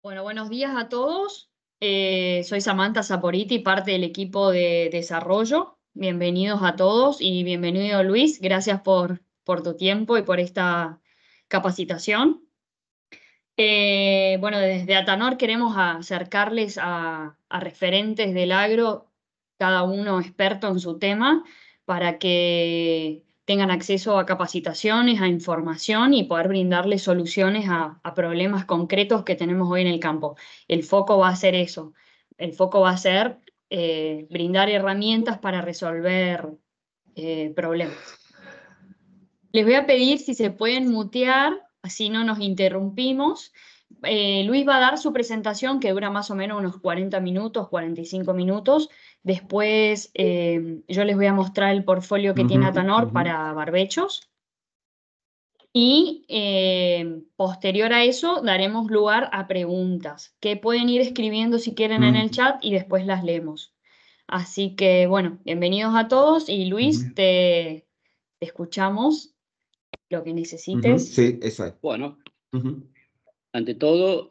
Bueno, buenos días a todos. Soy Samantha Saporiti, parte del equipo de desarrollo. Bienvenidos a todos y bienvenido Luis. Gracias por tu tiempo y por esta capacitación. Bueno, desde Atanor queremos acercarles a referentes del agro, cada uno experto en su tema, para que tengan acceso a capacitaciones, a información y poder brindarles soluciones a problemas concretos que tenemos hoy en el campo. El foco va a ser eso, el foco va a ser brindar herramientas para resolver problemas. Les voy a pedir si se pueden mutear, así no nos interrumpimos. Luis va a dar su presentación que dura más o menos unos 40 minutos, 45 minutos. Después yo les voy a mostrar el portfolio que tiene Atanor para barbechos. Y posterior a eso daremos lugar a preguntas que pueden ir escribiendo si quieren en el chat y después las leemos. Así que bueno, bienvenidos a todos y Luis, te escuchamos. Lo que necesites. Sí, eso es. Bueno, ante todo,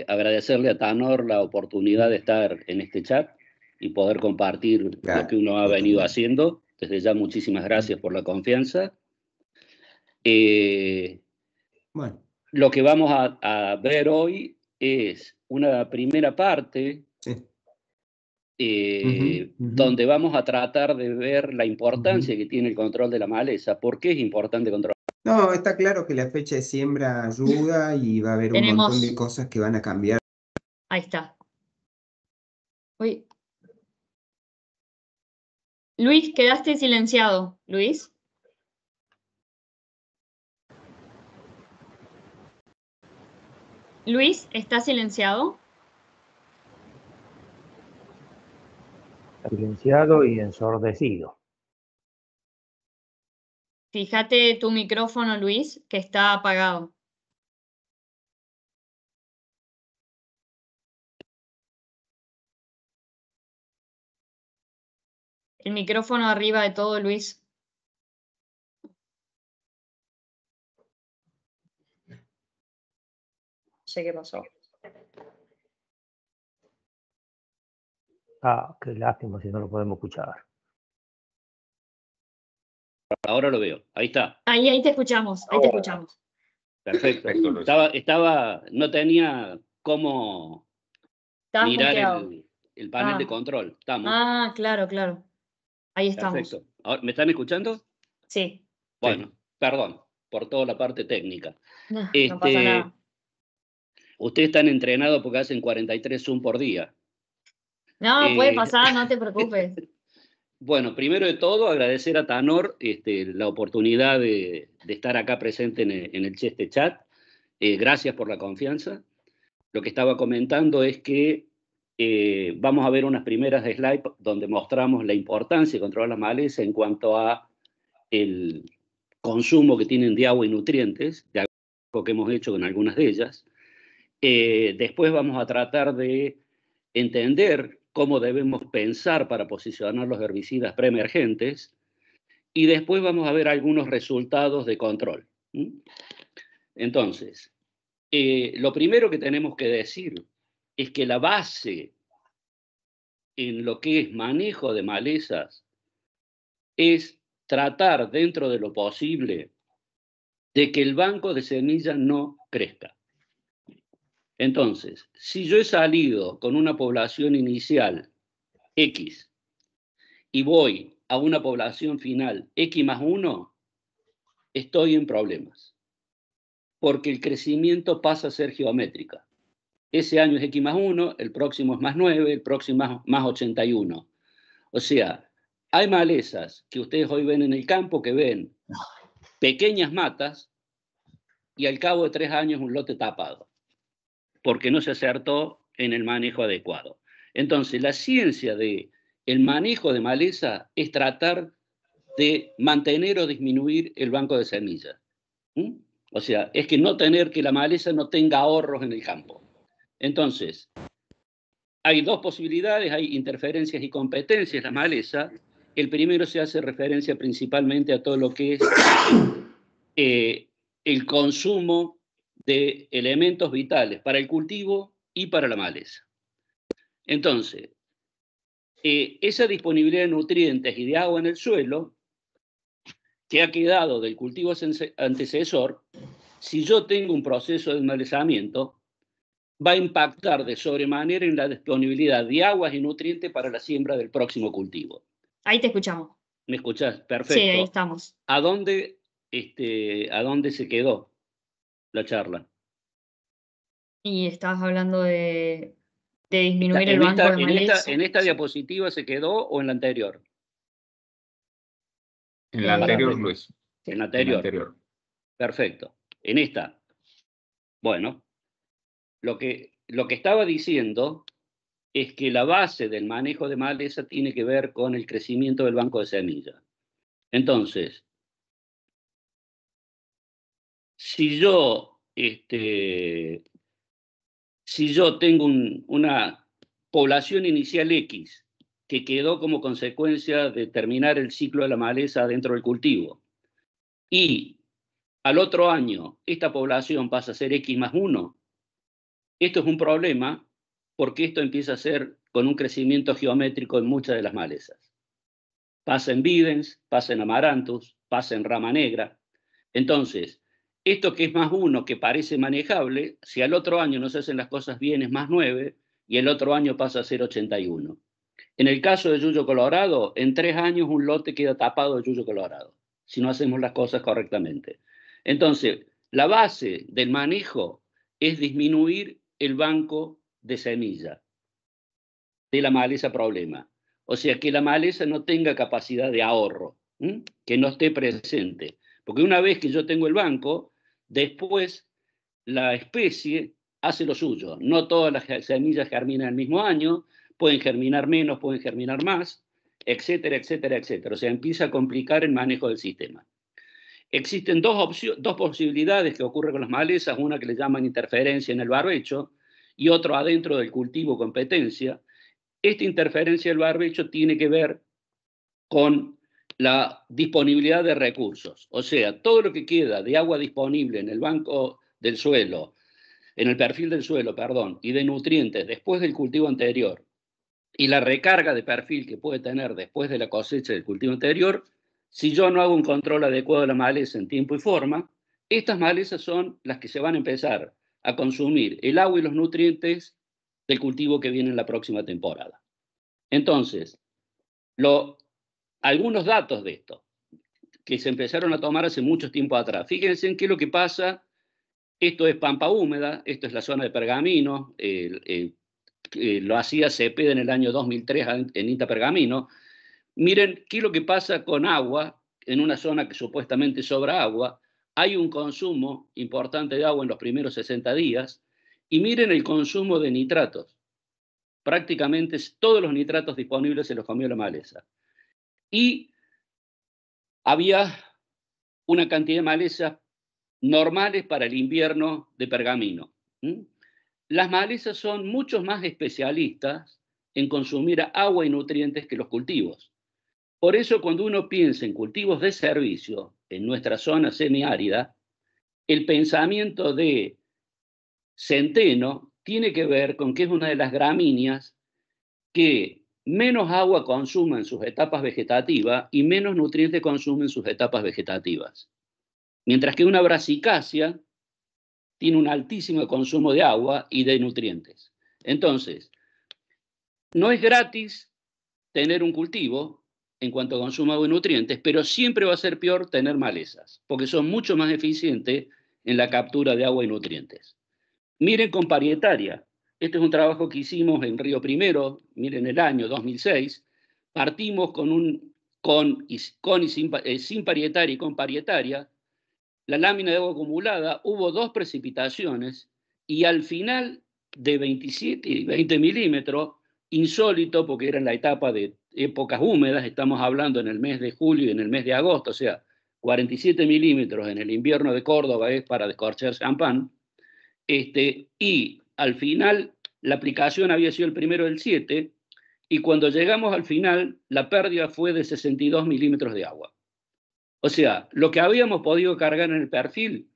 agradecerle a Tanor la oportunidad de estar en este chat y poder compartir lo que uno ha venido haciendo. Desde ya, muchísimas gracias por la confianza. Bueno. Lo que vamos a ver hoy es una primera parte donde vamos a tratar de ver la importancia que tiene el control de la maleza. ¿Por qué es importante controlar? No, está claro que la fecha de siembra ayuda y va a haber un montón de cosas que van a cambiar. Ahí está. Uy. Luis, quedaste silenciado. Luis. Luis, ¿está silenciado? Silenciado y ensordecido. Fíjate tu micrófono, Luis, que está apagado. El micrófono arriba de todo, Luis. No sé qué pasó. Ah, qué lástima si no lo podemos escuchar. Ahora lo veo. Ahí está. Ahí te escuchamos. Ahí te escuchamos. Perfecto. No tenía cómo mirar el panel de control. ¿Estamos? Ah, claro, claro. Ahí estamos. Perfecto. ¿Me están escuchando? Sí. Bueno, perdón por toda la parte técnica. No, no pasa nada. Ustedes están entrenados porque hacen 43 Zoom por día. No, puede pasar, no te preocupes. Bueno, primero de todo, agradecer a Tanor la oportunidad de estar acá presente en el chat. Gracias por la confianza. Lo que estaba comentando es que vamos a ver unas primeras slides donde mostramos la importancia de controlar las malezas en cuanto a el consumo que tienen de agua y nutrientes, de algo que hemos hecho con algunas de ellas. Después vamos a tratar de entender cómo debemos pensar para posicionar los herbicidas preemergentes y después vamos a ver algunos resultados de control. Entonces, lo primero que tenemos que decir es que la base en lo que es manejo de malezas es tratar dentro de lo posible de que el banco de semillas no crezca. Entonces, si yo he salido con una población inicial X y voy a una población final X más 1, estoy en problemas. Porque el crecimiento pasa a ser geométrica. Ese año es X más 1, el próximo es más 9, el próximo más 81. O sea, hay malezas que ustedes hoy ven en el campo que ven pequeñas matas y al cabo de 3 años un lote tapado, porque no se acertó en el manejo adecuado. Entonces, la ciencia del manejo de maleza es tratar de mantener o disminuir el banco de semillas. O sea, es que no tener que la maleza no tenga ahorros en el campo. Entonces, hay dos posibilidades, hay interferencias y competencias en la maleza. El primero se hace referencia principalmente a todo lo que es el consumo de elementos vitales para el cultivo y para la maleza. Entonces, esa disponibilidad de nutrientes y de agua en el suelo que ha quedado del cultivo antecesor, si yo tengo un proceso de desmalezamiento, va a impactar de sobremanera en la disponibilidad de aguas y nutrientes para la siembra del próximo cultivo. Ahí te escuchamos. ¿Me escuchás? Perfecto. Sí, ahí estamos. ¿A dónde se quedó la charla? Y estabas hablando de disminuir el banco de maleza. ¿En esta diapositiva se quedó o en la anterior? En la anterior, Luis. En la anterior. Perfecto. En esta. Bueno, lo que estaba diciendo es que la base del manejo de maleza tiene que ver con el crecimiento del banco de semillas. Entonces, si yo tengo una población inicial X que quedó como consecuencia de terminar el ciclo de la maleza dentro del cultivo, y al otro año esta población pasa a ser X más 1, esto es un problema porque esto empieza a ser con un crecimiento geométrico en muchas de las malezas. Pasa en Videns, pasa en Amaranthus, pasa en Rama Negra. Entonces, esto que es más 1, que parece manejable, si al otro año no se hacen las cosas bien, es más 9, y el otro año pasa a ser 81. En el caso de Yuyo Colorado, en 3 años un lote queda tapado de Yuyo Colorado, si no hacemos las cosas correctamente. Entonces, la base del manejo es disminuir el banco de semilla de la maleza problema. O sea, que la maleza no tenga capacidad de ahorro, que no esté presente. Porque una vez que yo tengo el banco, después la especie hace lo suyo. No todas las semillas germinan el mismo año, pueden germinar menos, pueden germinar más, etcétera, etcétera, etcétera. O sea, empieza a complicar el manejo del sistema. Existen dos posibilidades que ocurren con las malezas, una que le llaman interferencia en el barbecho y otro adentro del cultivo competencia. Esta interferencia del barbecho tiene que ver con la disponibilidad de recursos, o sea, todo lo que queda de agua disponible en el banco del suelo, en el perfil del suelo, perdón, y de nutrientes después del cultivo anterior, y la recarga de perfil que puede tener después de la cosecha del cultivo anterior, si yo no hago un control adecuado de la maleza en tiempo y forma, estas malezas son las que se van a empezar a consumir el agua y los nutrientes del cultivo que viene en la próxima temporada. Entonces, algunos datos de esto, que se empezaron a tomar hace mucho tiempo atrás. Fíjense en qué es lo que pasa. Esto es pampa húmeda, esto es la zona de Pergamino, lo hacía Cepeda en el año 2003 en INTA Pergamino. Miren qué es lo que pasa con agua en una zona que supuestamente sobra agua. Hay un consumo importante de agua en los primeros 60 días y miren el consumo de nitratos. Prácticamente todos los nitratos disponibles se los comió la maleza. Y había una cantidad de malezas normales para el invierno de Pergamino. Las malezas son mucho más especialistas en consumir agua y nutrientes que los cultivos. Por eso, cuando uno piensa en cultivos de servicio en nuestra zona semiárida, el pensamiento de centeno tiene que ver con que es una de las gramíneas que menos agua consume en sus etapas vegetativas y menos nutrientes consume en sus etapas vegetativas. Mientras que una brasicácea tiene un altísimo consumo de agua y de nutrientes. Entonces, no es gratis tener un cultivo en cuanto a consumo de agua y nutrientes, pero siempre va a ser peor tener malezas, porque son mucho más eficientes en la captura de agua y nutrientes. Miren con parietaria. Este es un trabajo que hicimos en Río Primero, miren el año 2006. Partimos sin parietaria y con parietaria. La lámina de agua acumulada, hubo 2 precipitaciones y al final de 27 y 20 milímetros, insólito porque era en la etapa de épocas húmedas, estamos hablando en el mes de julio y en el mes de agosto, o sea, 47 milímetros en el invierno de Córdoba es para descorchar champán, y al final la aplicación había sido el 1 del 7, y cuando llegamos al final la pérdida fue de 62 milímetros de agua. O sea, lo que habíamos podido cargar en el perfil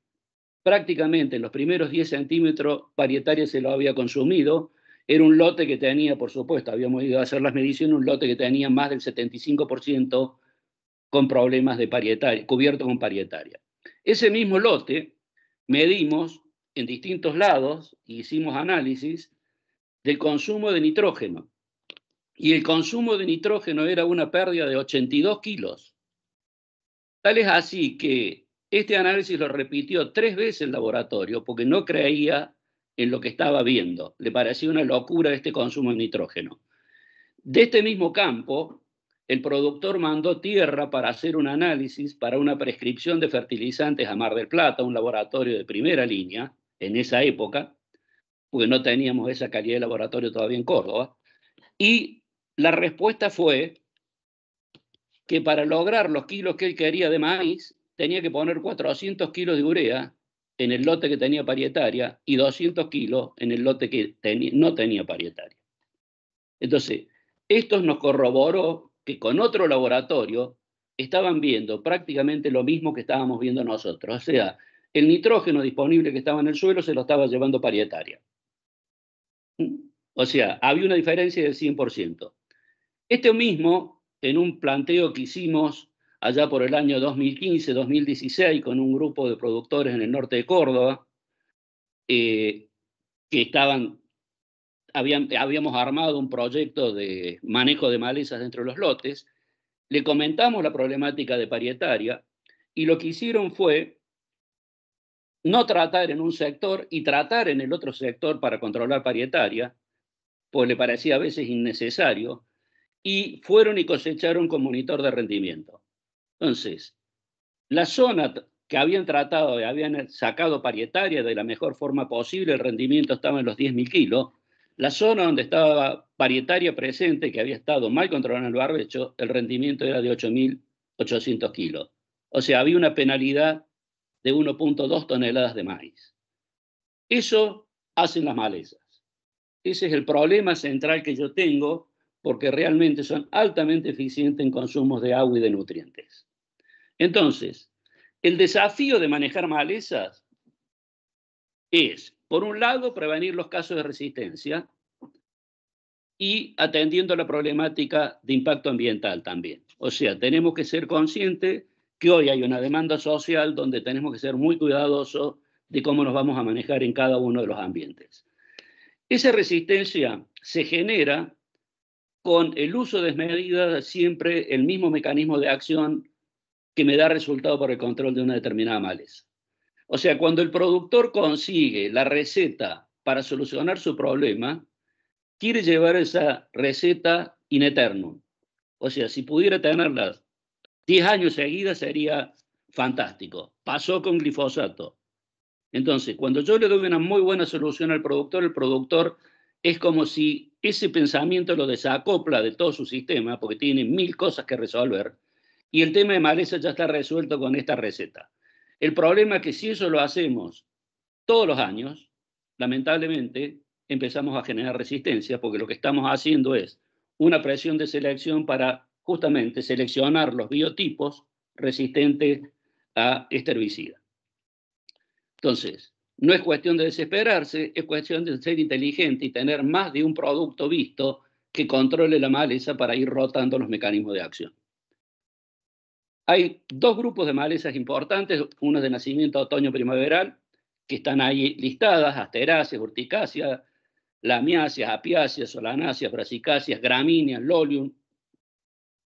prácticamente en los primeros 10 centímetros Parietaria se lo había consumido. Era un lote que tenía, por supuesto, habíamos ido a hacer las mediciones, un lote que tenía más del 75% con problemas de parietaria, cubierto con parietaria. Ese mismo lote medimos en distintos lados y hicimos análisis del consumo de nitrógeno. Y el consumo de nitrógeno era una pérdida de 82 kilos. Tal es así que este análisis lo repitió 3 veces el laboratorio porque no creía en lo que estaba viendo. Le parecía una locura este consumo de nitrógeno. De este mismo campo, el productor mandó tierra para hacer un análisis para una prescripción de fertilizantes a Mar del Plata, un laboratorio de primera línea en esa época, porque no teníamos esa calidad de laboratorio todavía en Córdoba. Y la respuesta fue que para lograr los kilos que él quería de maíz, tenía que poner 400 kilos de urea en el lote que tenía parietaria y 200 kilos en el lote que no tenía parietaria. Entonces, esto nos corroboró que con otro laboratorio estaban viendo prácticamente lo mismo que estábamos viendo nosotros. O sea, el nitrógeno disponible que estaba en el suelo se lo estaba llevando parietaria. O sea, había una diferencia del 100%. Este mismo, en un planteo que hicimos allá por el año 2015-2016 con un grupo de productores en el norte de Córdoba, que habíamos armado un proyecto de manejo de malezas dentro de los lotes, le comentamos la problemática de parietaria y lo que hicieron fue no tratar en un sector y tratar en el otro sector para controlar parietaria, pues le parecía a veces innecesario, y fueron y cosecharon con monitor de rendimiento. Entonces, la zona que habían tratado y habían sacado parietaria de la mejor forma posible, el rendimiento estaba en los 10.000 kilos. La zona donde estaba parietaria presente, que había estado mal controlada en el barbecho, el rendimiento era de 8.800 kilos. O sea, había una penalidad de 1.2 toneladas de maíz. Eso hacen las malezas. Ese es el problema central que yo tengo, porque realmente son altamente eficientes en consumos de agua y de nutrientes. Entonces, el desafío de manejar malezas es, por un lado, prevenir los casos de resistencia y atendiendo la problemática de impacto ambiental también. O sea, tenemos que ser conscientes que hoy hay una demanda social donde tenemos que ser muy cuidadosos de cómo nos vamos a manejar en cada uno de los ambientes. Esa resistencia se genera con el uso desmedido, siempre el mismo mecanismo de acción que me da resultado por el control de una determinada maleza. O sea, cuando el productor consigue la receta para solucionar su problema, quiere llevar esa receta in eternum. O sea, si pudiera tenerla 10 años seguidas sería fantástico. Pasó con glifosato. Entonces, cuando yo le doy una muy buena solución al productor, el productor es como si ese pensamiento lo desacopla de todo su sistema, porque tiene 1000 cosas que resolver, y el tema de maleza ya está resuelto con esta receta. El problema es que si eso lo hacemos todos los años, lamentablemente empezamos a generar resistencia, porque lo que estamos haciendo es una presión de selección para justamente seleccionar los biotipos resistentes a este herbicida. Entonces, no es cuestión de desesperarse, es cuestión de ser inteligente y tener más de un producto visto que controle la maleza para ir rotando los mecanismos de acción. Hay 2 grupos de malezas importantes, uno de nacimiento otoño-primaveral, que están ahí listadas: asteráceas, urticáceas, lamiáceas, apiáceas, solanáceas, brasicáceas, gramíneas, lolium,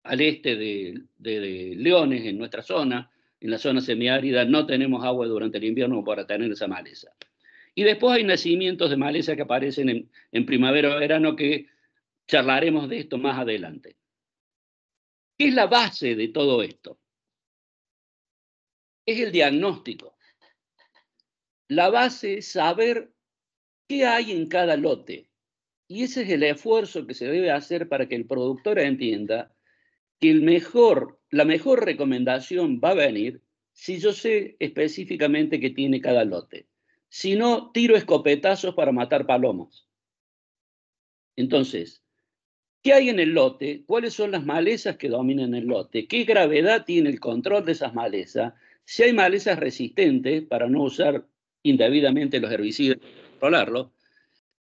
al este de Leones, en nuestra zona. En la zona semiárida no tenemos agua durante el invierno para tener esa maleza. Y después hay nacimientos de maleza que aparecen en primavera o verano, que charlaremos de esto más adelante. ¿Qué es la base de todo esto? Es el diagnóstico. La base es saber qué hay en cada lote. Y ese es el esfuerzo que se debe hacer para que el productor entienda que la mejor recomendación va a venir si yo sé específicamente qué tiene cada lote. Si no, tiro escopetazos para matar palomas. Entonces, ¿qué hay en el lote? ¿Cuáles son las malezas que dominan el lote? ¿Qué gravedad tiene el control de esas malezas? Si hay malezas resistentes, para no usar indebidamente los herbicidas, controlarlo.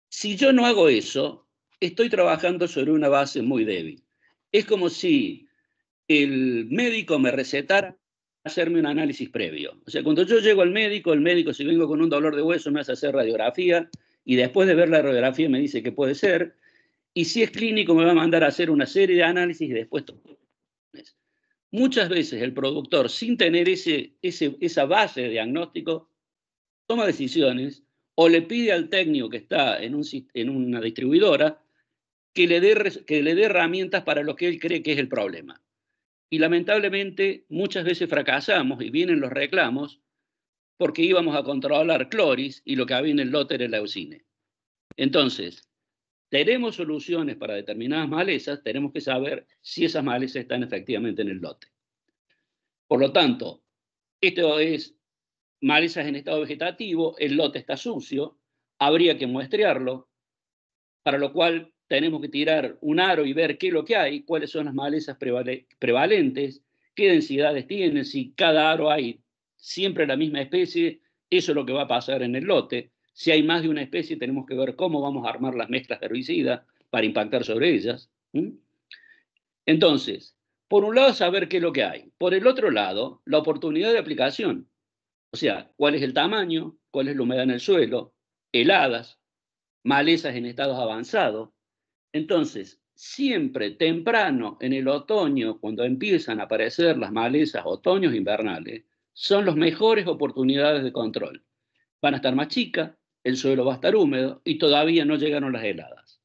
Si yo no hago eso, estoy trabajando sobre una base muy débil. Es como si el médico me recetara hacerme un análisis previo. O sea, cuando yo llego al médico, el médico, si vengo con un dolor de hueso, me hace hacer radiografía y después de ver la radiografía me dice que puede ser. Y si es clínico, me va a mandar a hacer una serie de análisis y después... Muchas veces el productor, sin tener esa base de diagnóstico, toma decisiones o le pide al técnico que está en una distribuidora que le dé herramientas para lo que él cree que es el problema. Y lamentablemente muchas veces fracasamos y vienen los reclamos porque íbamos a controlar cloris y lo que había en el lote era el leucine. Entonces, tenemos soluciones para determinadas malezas, tenemos que saber si esas malezas están efectivamente en el lote. Por lo tanto, esto es malezas en estado vegetativo, el lote está sucio, habría que muestrearlo, para lo cual tenemos que tirar un aro y ver qué es lo que hay, cuáles son las malezas prevalentes, qué densidades tienen, si cada aro hay siempre la misma especie, eso es lo que va a pasar en el lote. Si hay más de una especie, tenemos que ver cómo vamos a armar las mezclas de herbicida para impactar sobre ellas. Entonces, por un lado, saber qué es lo que hay. Por el otro lado, la oportunidad de aplicación. O sea, cuál es el tamaño, cuál es la humedad en el suelo, heladas, malezas en estados avanzados. Entonces, siempre temprano en el otoño, cuando empiezan a aparecer las malezas otoños invernales, son las mejores oportunidades de control. Van a estar más chicas, el suelo va a estar húmedo y todavía no llegaron las heladas.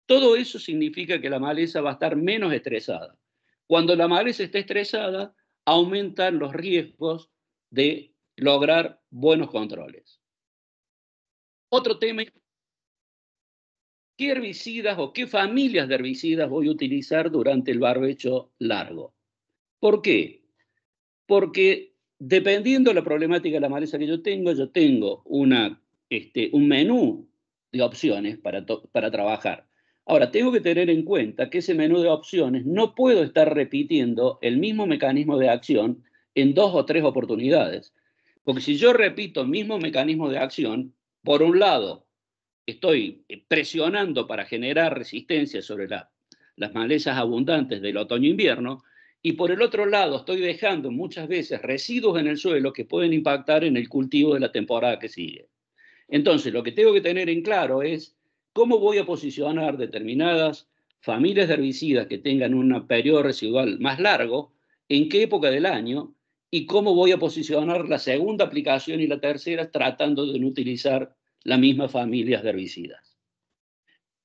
Todo eso significa que la maleza va a estar menos estresada. Cuando la maleza está estresada, aumentan los riesgos de lograr buenos controles. Otro tema, ¿qué herbicidas o qué familias de herbicidas voy a utilizar durante el barbecho largo? ¿Por qué? Porque dependiendo de la problemática de la maleza que yo tengo un menú de opciones para trabajar. Ahora, tengo que tener en cuenta que ese menú de opciones no puedo estar repitiendo el mismo mecanismo de acción en 2 o 3 oportunidades. Porque si yo repito el mismo mecanismo de acción, por un lado, estoy presionando para generar resistencia sobre las malezas abundantes del otoño-invierno, y por el otro lado estoy dejando muchas veces residuos en el suelo que pueden impactar en el cultivo de la temporada que sigue. Entonces, lo que tengo que tener en claro es cómo voy a posicionar determinadas familias de herbicidas que tengan un periodo residual más largo, en qué época del año, y cómo voy a posicionar la segunda aplicación y la tercera tratando de no utilizar las mismas familias de herbicidas.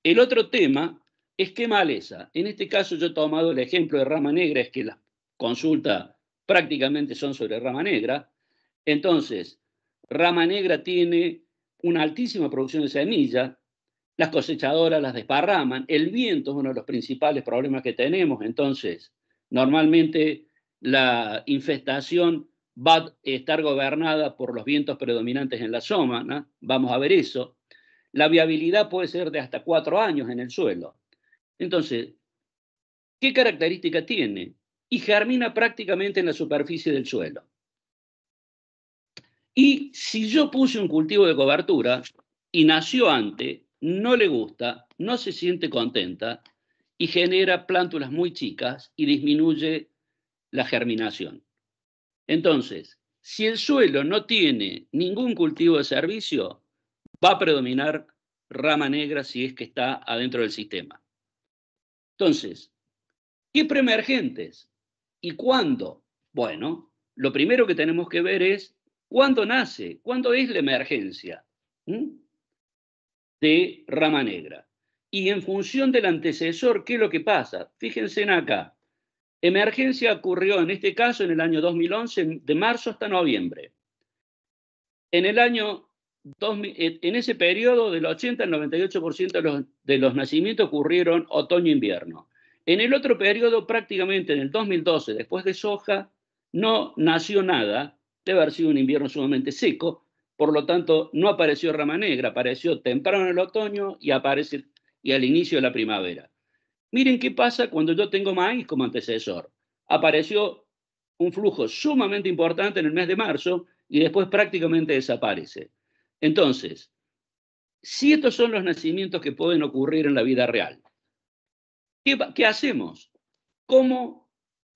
El otro tema es qué maleza. En este caso yo he tomado el ejemplo de rama negra, es que las consultas prácticamente son sobre rama negra. Entonces, rama negra tiene una altísima producción de semilla, las cosechadoras las desparraman, el viento es uno de los principales problemas que tenemos, entonces normalmente la infestación va a estar gobernada por los vientos predominantes en la zona, ¿no? Vamos a ver eso. La viabilidad puede ser de hasta 4 años en el suelo. Entonces, ¿qué característica tiene? Y germina prácticamente en la superficie del suelo. Y si yo puse un cultivo de cobertura y nació antes, no le gusta, no se siente contenta y genera plántulas muy chicas y disminuye la germinación. Entonces, si el suelo no tiene ningún cultivo de servicio, va a predominar rama negra si es que está adentro del sistema. Entonces, ¿qué preemergentes? ¿Y cuándo? Bueno, lo primero que tenemos que ver es cuándo nace, cuándo es la emergencia de rama negra. Y en función del antecesor, ¿qué es lo que pasa? Fíjense en acá. Emergencia ocurrió en este caso en el año 2011, de marzo hasta noviembre. En ese periodo, del 80 al 98% de los nacimientos ocurrieron otoño-invierno. En el otro periodo, prácticamente en el 2012, después de soja, no nació nada, debe haber sido un invierno sumamente seco, por lo tanto no apareció rama negra, apareció temprano en el otoño y aparece al inicio de la primavera. Miren qué pasa cuando yo tengo maíz como antecesor. Apareció un flujo sumamente importante en el mes de marzo y después prácticamente desaparece. Entonces, si estos son los nacimientos que pueden ocurrir en la vida real, ¿qué hacemos? ¿Cómo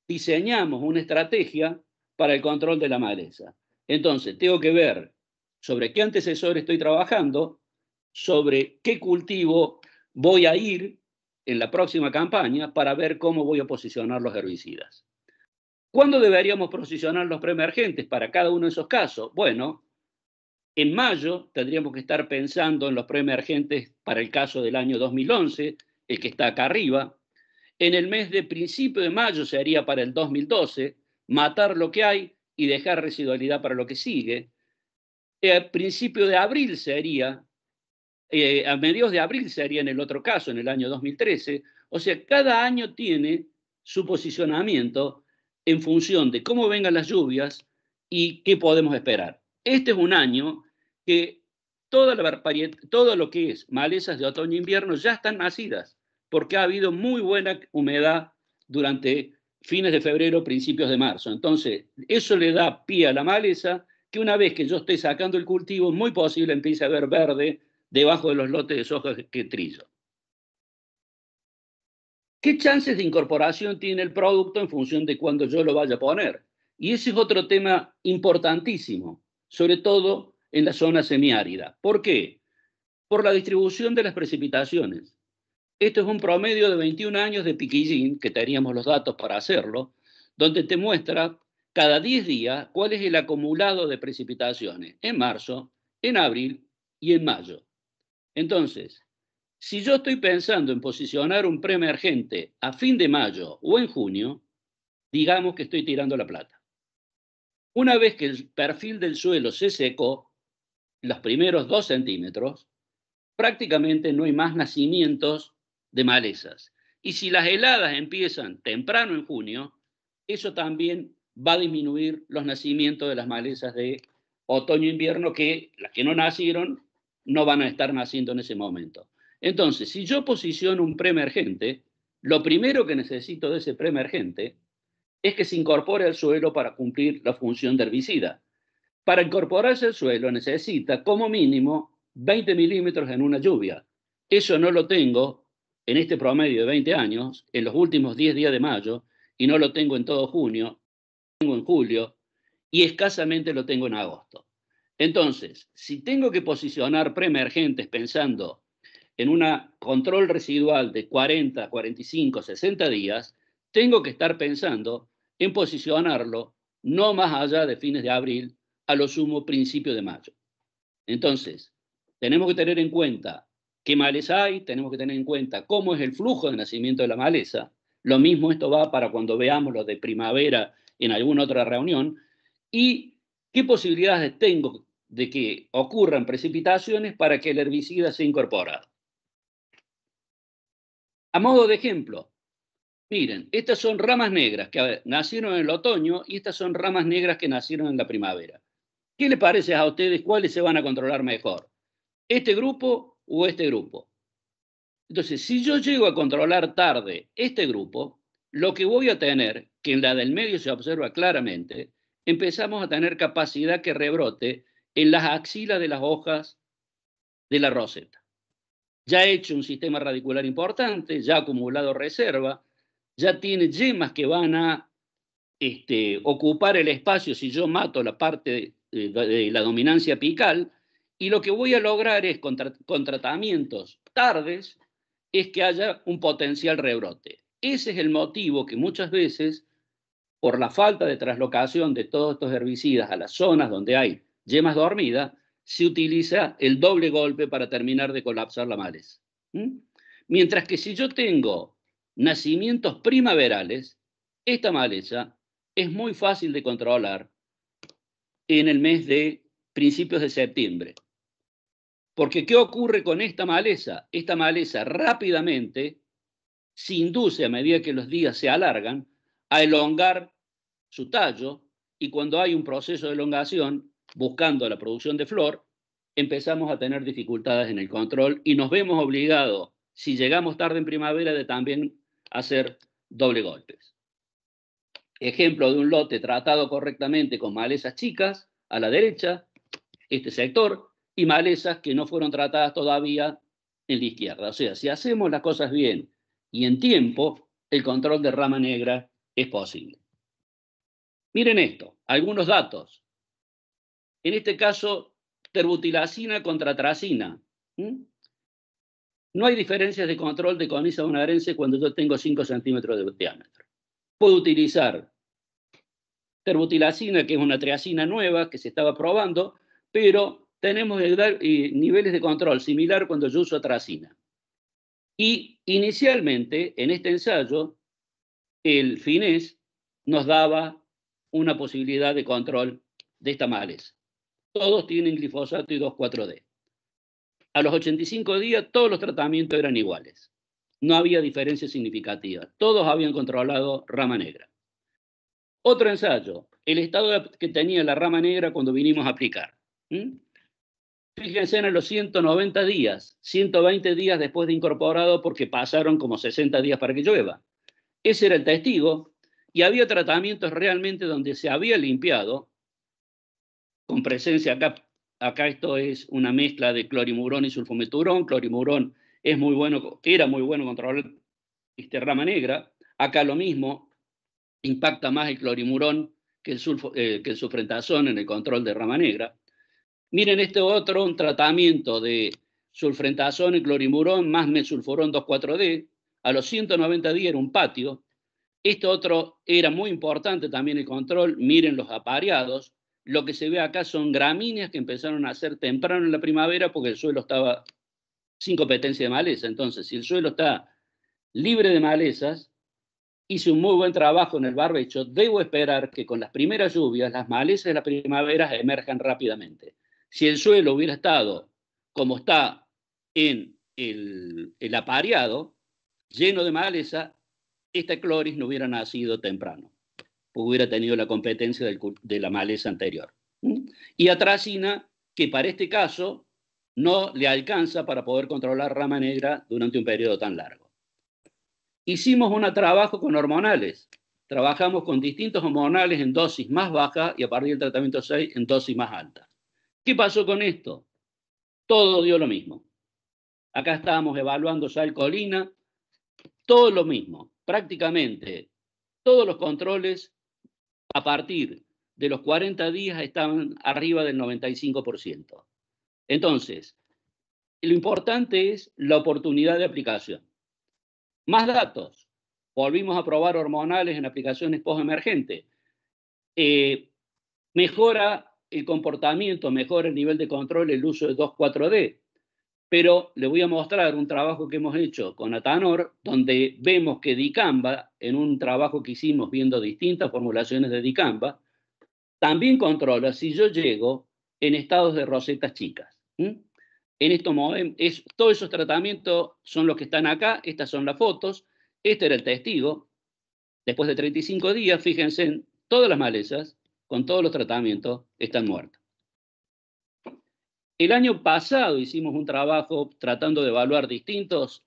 diseñamos una estrategia para el control de la maleza? Entonces, tengo que ver sobre qué antecesor estoy trabajando, sobre qué cultivo voy a ir en la próxima campaña para ver cómo voy a posicionar los herbicidas. ¿Cuándo deberíamos posicionar los preemergentes para cada uno de esos casos? Bueno, en mayo tendríamos que estar pensando en los preemergentes para el caso del año 2011, el que está acá arriba. En el mes de principio de mayo sería para el 2012, matar lo que hay y dejar residualidad para lo que sigue. A principio de abril sería, a mediados de abril sería en el otro caso, en el año 2013. O sea, cada año tiene su posicionamiento en función de cómo vengan las lluvias y qué podemos esperar. Este es un año que todo lo que es malezas de otoño e invierno ya están nacidas, porque ha habido muy buena humedad durante fines de febrero, principios de marzo. Entonces, eso le da pie a la maleza, que una vez que yo esté sacando el cultivo, es muy posible empiece a ver verde debajo de los lotes de soja que trillo. ¿Qué chances de incorporación tiene el producto en función de cuándo yo lo vaya a poner? Y ese es otro tema importantísimo, sobre todo en la zona semiárida. ¿Por qué? Por la distribución de las precipitaciones. Esto es un promedio de 21 años de Piquillín, que teníamos los datos para hacerlo, donde te muestra cada 10 días cuál es el acumulado de precipitaciones en marzo, en abril y en mayo. Entonces, si yo estoy pensando en posicionar un preemergente a fin de mayo o en junio, digamos que estoy tirando la plata. Una vez que el perfil del suelo se secó, los primeros 2 centímetros, prácticamente no hay más nacimientos de malezas. Y si las heladas empiezan temprano en junio, eso también va a disminuir los nacimientos de las malezas de otoño-invierno, que las que no nacieron no van a estar naciendo en ese momento. Entonces, si yo posiciono un preemergente, lo primero que necesito de ese preemergente es que se incorpore al suelo para cumplir la función de herbicida. Para incorporarse al suelo necesita como mínimo 20 milímetros en una lluvia. Eso no lo tengo en este promedio de 20 años, en los últimos 10 días de mayo, y no lo tengo en todo junio, lo tengo en julio, y escasamente lo tengo en agosto. Entonces, si tengo que posicionar preemergentes pensando en un control residual de 40, 45, 60 días, tengo que estar pensando en posicionarlo no más allá de fines de abril, a lo sumo principio de mayo. Entonces, tenemos que tener en cuenta qué maleza hay, tenemos que tener en cuenta cómo es el flujo de nacimiento de la maleza. Lo mismo esto va para cuando veamos lo de primavera en alguna otra reunión. Y qué posibilidades tengo de que ocurran precipitaciones para que el herbicida sea incorporado. A modo de ejemplo, miren, estas son ramas negras que nacieron en el otoño y estas son ramas negras que nacieron en la primavera. ¿Qué les parece a ustedes cuáles se van a controlar mejor? ¿Este grupo o este grupo? Entonces, si yo llego a controlar tarde este grupo, lo que voy a tener, que en la del medio se observa claramente, empezamos a tener capacidad que rebrote en las axilas de las hojas de la roseta. Ya he hecho un sistema radicular importante, ya ha acumulado reserva, ya tiene yemas que van a ocupar el espacio si yo mato la parte de la dominancia apical, y lo que voy a lograr es, con tratamientos tardes, es que haya un potencial rebrote. Ese es el motivo que muchas veces, por la falta de traslocación de todos estos herbicidas a las zonas donde hay yemas dormidas, se utiliza el doble golpe para terminar de colapsar la maleza. Mientras que si yo tengo nacimientos primaverales, esta maleza es muy fácil de controlar en el mes de principios de septiembre. Porque ¿qué ocurre con esta maleza? Esta maleza rápidamente se induce, a medida que los días se alargan, a elongar su tallo, y cuando hay un proceso de elongación, buscando la producción de flor, empezamos a tener dificultades en el control y nos vemos obligados, si llegamos tarde en primavera, de también hacer doble golpes. Ejemplo de un lote tratado correctamente con malezas chicas, a la derecha, este sector, y malezas que no fueron tratadas todavía en la izquierda. O sea, si hacemos las cosas bien y en tiempo, el control de rama negra es posible. Miren esto, algunos datos. En este caso, terbutilacina contra atracina. No hay diferencias de control de Coryza bonaerense cuando yo tengo 5 centímetros de diámetro. Puedo utilizar terbutilacina, que es una triacina nueva que se estaba probando, pero tenemos niveles de control similar cuando yo uso atracina. Y inicialmente, en este ensayo, el finés nos daba una posibilidad de control de esta maleza. Todos tienen glifosato y 2,4-D. A los 85 días todos los tratamientos eran iguales. No había diferencia significativa. Todos habían controlado rama negra. Otro ensayo, el estado que tenía la rama negra cuando vinimos a aplicar. Fíjense en los 190 días, 120 días después de incorporado porque pasaron como 60 días para que llueva. Ese era el testigo y había tratamientos realmente donde se había limpiado con presencia acá esto es una mezcla de clorimurón y sulfometurón. Clorimurón es muy bueno, era muy bueno controlar rama negra. Acá lo mismo, impacta más el clorimurón que el sulfentazón en el control de rama negra. Miren este otro, un tratamiento de sulfentazón y clorimurón más mesulforón 2,4-D. A los 190 días era un patio. Este otro era muy importante también el control. Miren los apareados. Lo que se ve acá son gramíneas que empezaron a hacer temprano en la primavera porque el suelo estaba sin competencia de maleza. Entonces, si el suelo está libre de malezas, hice un muy buen trabajo en el barbecho, debo esperar que con las primeras lluvias las malezas de la primavera emerjan rápidamente. Si el suelo hubiera estado como está en el apareado, lleno de maleza, esta cloris no hubiera nacido temprano, hubiera tenido la competencia de la maleza anterior. Y atracina, que para este caso no le alcanza para poder controlar rama negra durante un periodo tan largo. Hicimos un trabajo con hormonales. Trabajamos con distintos hormonales en dosis más baja y a partir del tratamiento 6 en dosis más alta. ¿Qué pasó con esto? Todo dio lo mismo. Acá estábamos evaluando salcolina, todo lo mismo. Prácticamente todos los controles a partir de los 40 días estaban arriba del 95%. Entonces, lo importante es la oportunidad de aplicación. Más datos. Volvimos a probar hormonales en aplicaciones postemergentes. Mejora el comportamiento, mejora el nivel de control, el uso de 2,4-D. Pero le voy a mostrar un trabajo que hemos hecho con Atanor, donde vemos que dicamba, en un trabajo que hicimos viendo distintas formulaciones de dicamba, también controla si yo llego en estados de rosetas chicas. En estos todos esos tratamientos son los que están acá, estas son las fotos, este era el testigo. Después de 35 días, fíjense en todas las malezas, con todos los tratamientos, están muertas. El año pasado hicimos un trabajo tratando de evaluar distintos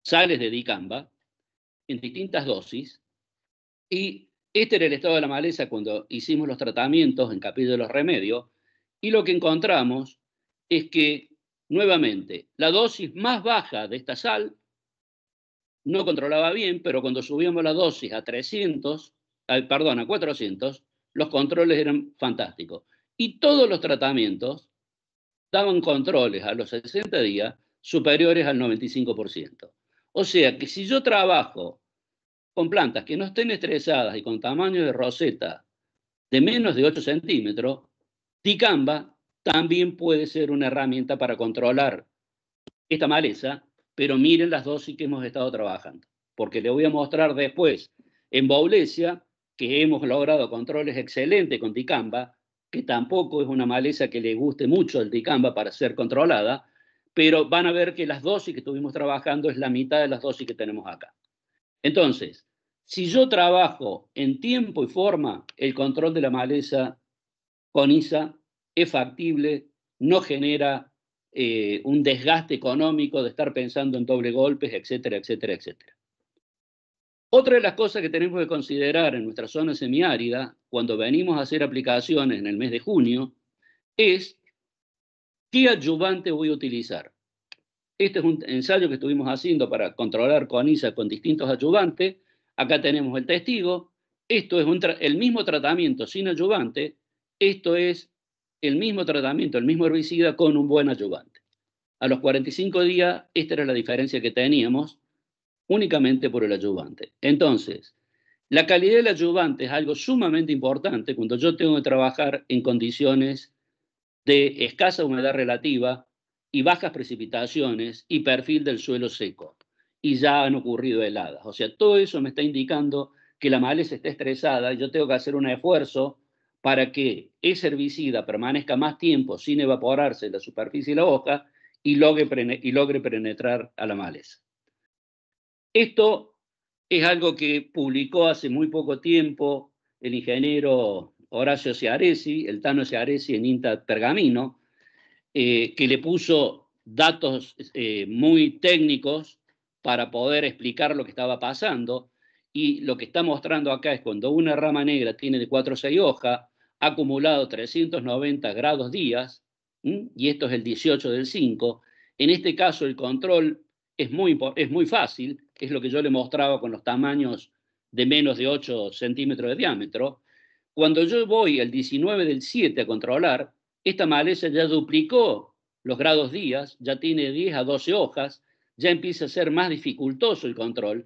sales de dicamba en distintas dosis y este era el estado de la maleza cuando hicimos los tratamientos en Capilla de los Remedios y lo que encontramos es que, nuevamente, la dosis más baja de esta sal no controlaba bien, pero cuando subíamos la dosis a 400, los controles eran fantásticos. Y todos los tratamientos daban controles a los 60 días superiores al 95%. O sea que si yo trabajo con plantas que no estén estresadas y con tamaño de roseta de menos de 8 centímetros, dicamba también puede ser una herramienta para controlar esta maleza, pero miren las dosis que hemos estado trabajando, porque le voy a mostrar después en Baulesia que hemos logrado controles excelentes con dicamba, que tampoco es una maleza que le guste mucho el dicamba para ser controlada, pero van a ver que las dosis que estuvimos trabajando es la mitad de las dosis que tenemos acá. Entonces, si yo trabajo en tiempo y forma, el control de la maleza con ISA es factible, no genera un desgaste económico de estar pensando en doble golpes, etcétera, etcétera, etcétera. Otra de las cosas que tenemos que considerar en nuestra zona semiárida, cuando venimos a hacer aplicaciones en el mes de junio, es qué adyuvante voy a utilizar. Este es un ensayo que estuvimos haciendo para controlar coniza con distintos adyuvantes. Acá tenemos el testigo. Esto es el mismo tratamiento sin adyuvante. Esto es el mismo tratamiento, el mismo herbicida con un buen adyuvante. A los 45 días, esta era la diferencia que teníamos únicamente por el adyuvante. Entonces, la calidad del adyuvante es algo sumamente importante cuando yo tengo que trabajar en condiciones de escasa humedad relativa y bajas precipitaciones y perfil del suelo seco. Y ya han ocurrido heladas. O sea, todo eso me está indicando que la maleza está estresada y yo tengo que hacer un esfuerzo para que ese herbicida permanezca más tiempo sin evaporarse en la superficie de la hoja y logre penetrar a la maleza. Esto es algo que publicó hace muy poco tiempo el ingeniero Horacio Ciaresi, el Tano Ciaresi en INTA Pergamino, que le puso datos muy técnicos para poder explicar lo que estaba pasando. Y lo que está mostrando acá es cuando una rama negra tiene de 4 a 6 hojas, ha acumulado 390 grados días, y esto es el 18 del 5. En este caso el control es muy fácil, es lo que yo le mostraba con los tamaños de menos de 8 centímetros de diámetro. Cuando yo voy el 19 del 7 a controlar, esta maleza ya duplicó los grados días, ya tiene 10 a 12 hojas, ya empieza a ser más dificultoso el control.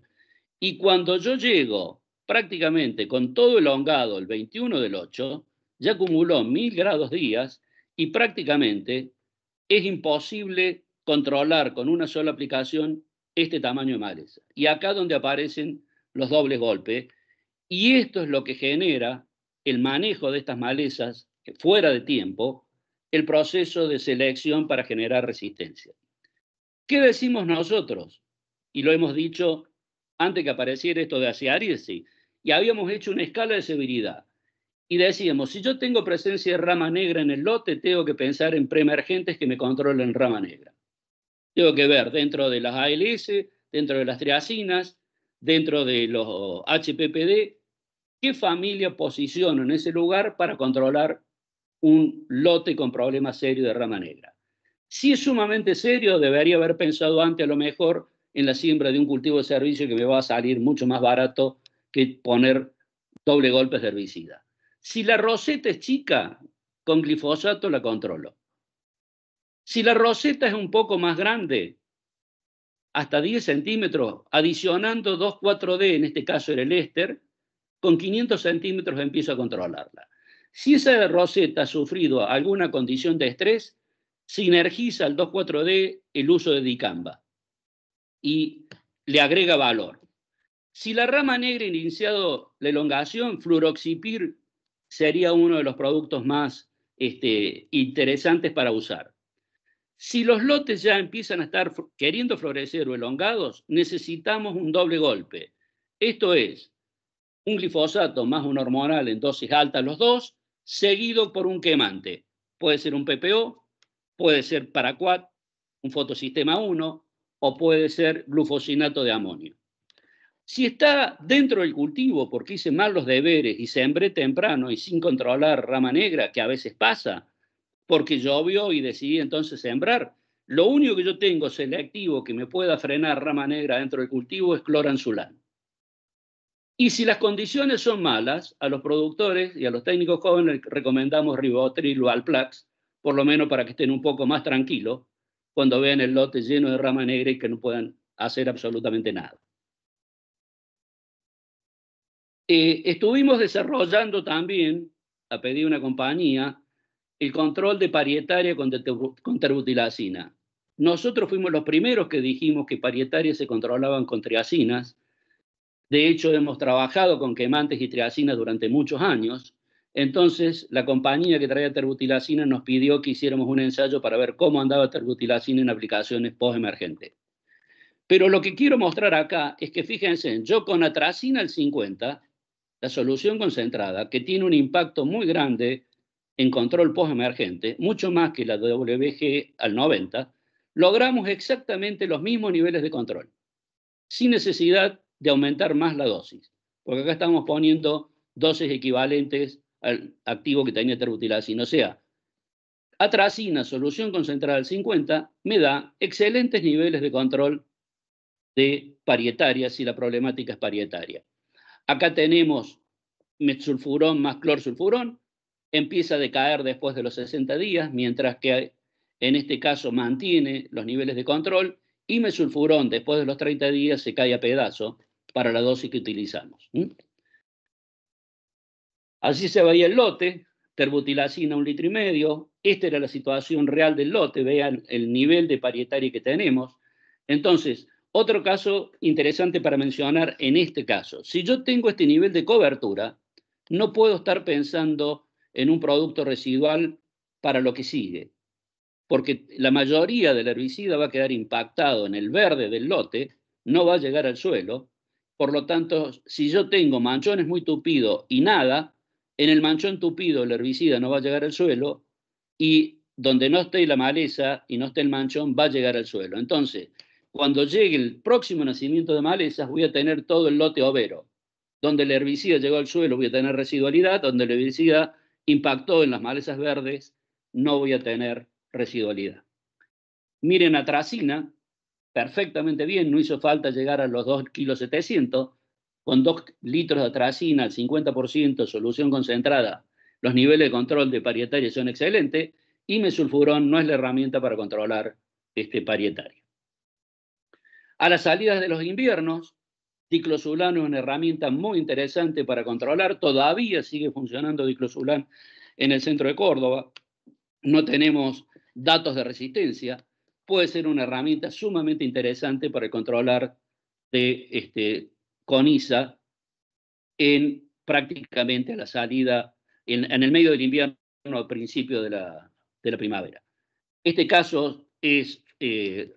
Y cuando yo llego prácticamente con todo elongado el 21 del 8, ya acumuló 1000 grados días y prácticamente es imposible controlar con una sola aplicación este tamaño de maleza. Y acá donde aparecen los dobles golpes, y esto es lo que genera el manejo de estas malezas fuera de tiempo, el proceso de selección para generar resistencia. ¿Qué decimos nosotros? Y lo hemos dicho antes que apareciera esto de Ciaresi, y habíamos hecho una escala de severidad. Y decíamos, si yo tengo presencia de rama negra en el lote, tengo que pensar en preemergentes que me controlen rama negra. Tengo que ver dentro de las ALS, dentro de las triacinas, dentro de los HPPD, qué familia posiciono en ese lugar para controlar un lote con problemas serios de rama negra. Si es sumamente serio, debería haber pensado antes a lo mejor en la siembra de un cultivo de servicio que me va a salir mucho más barato que poner doble golpes de herbicida. Si la roseta es chica, con glifosato la controlo. Si la roseta es un poco más grande, hasta 10 centímetros, adicionando 2,4-D, en este caso era el éster, con 500 centímetros empiezo a controlarla. Si esa roseta ha sufrido alguna condición de estrés, sinergiza al 2,4-D el uso de dicamba y le agrega valor. Si la rama negra ha iniciado la elongación, fluroxipir sería uno de los productos más interesantes para usar. Si los lotes ya empiezan a estar queriendo florecer o elongados, necesitamos un doble golpe. Esto es, un glifosato más un hormonal en dosis altas los dos, seguido por un quemante. Puede ser un PPO, puede ser paraquat, un fotosistema 1, o puede ser glufosinato de amonio. Si está dentro del cultivo porque hice mal los deberes y sembré temprano y sin controlar rama negra, que a veces pasa, porque llovió y decidí entonces sembrar, lo único que yo tengo selectivo que me pueda frenar rama negra dentro del cultivo es cloranzulán. Y si las condiciones son malas, a los productores y a los técnicos jóvenes recomendamos ribotril o alplax, por lo menos para que estén un poco más tranquilos cuando vean el lote lleno de rama negra y que no puedan hacer absolutamente nada. Estuvimos desarrollando también, a pedir de una compañía, el control de parietaria con terbutilacina. Nosotros fuimos los primeros que dijimos que parietarias se controlaban con triacinas. De hecho, hemos trabajado con quemantes y triacinas durante muchos años. Entonces, la compañía que traía terbutilacina nos pidió que hiciéramos un ensayo para ver cómo andaba terbutilacina en aplicaciones post-emergentes. Pero lo que quiero mostrar acá es que, fíjense, yo con atracina al 50, la solución concentrada, que tiene un impacto muy grande en control post-emergente, mucho más que la WG al 90, logramos exactamente los mismos niveles de control, sin necesidad de aumentar más la dosis, porque acá estamos poniendo dosis equivalentes al activo que tenía terbutilacina. O sea, atracina, solución concentrada al 50, me da excelentes niveles de control de parietaria si la problemática es parietaria. Acá tenemos metsulfurón más clorsulfurón, empieza a decaer después de los 60 días, mientras que en este caso mantiene los niveles de control, y mesulfurón después de los 30 días se cae a pedazo para la dosis que utilizamos. Así se veía el lote, terbutilacina 1,5 litros. Esta era la situación real del lote, vean el nivel de parietaria que tenemos. Entonces, otro caso interesante para mencionar en este caso, si yo tengo este nivel de cobertura, no puedo estar pensando en un producto residual para lo que sigue, porque la mayoría del herbicida va a quedar impactado en el verde del lote, no va a llegar al suelo. Por lo tanto, si yo tengo manchones muy tupidos y nada, en el manchón tupido el herbicida no va a llegar al suelo, y donde no esté la maleza y no esté el manchón va a llegar al suelo. Entonces, cuando llegue el próximo nacimiento de malezas, voy a tener todo el lote overo. Donde el herbicida llegó al suelo voy a tener residualidad, donde el herbicida impactó en las malezas verdes no voy a tener residualidad. Miren atracina, perfectamente bien, no hizo falta llegar a los 2,7 kg, con 2 litros de atracina al 50%, solución concentrada, los niveles de control de parietaria son excelentes, y mesulfurón no es la herramienta para controlar parietaria. A las salidas de los inviernos, diclosulán es una herramienta muy interesante para controlar, todavía sigue funcionando diclosulán en el centro de Córdoba, no tenemos datos de resistencia, puede ser una herramienta sumamente interesante para controlar de coniza en prácticamente a la salida, en el medio del invierno, al principio de la primavera. Este caso es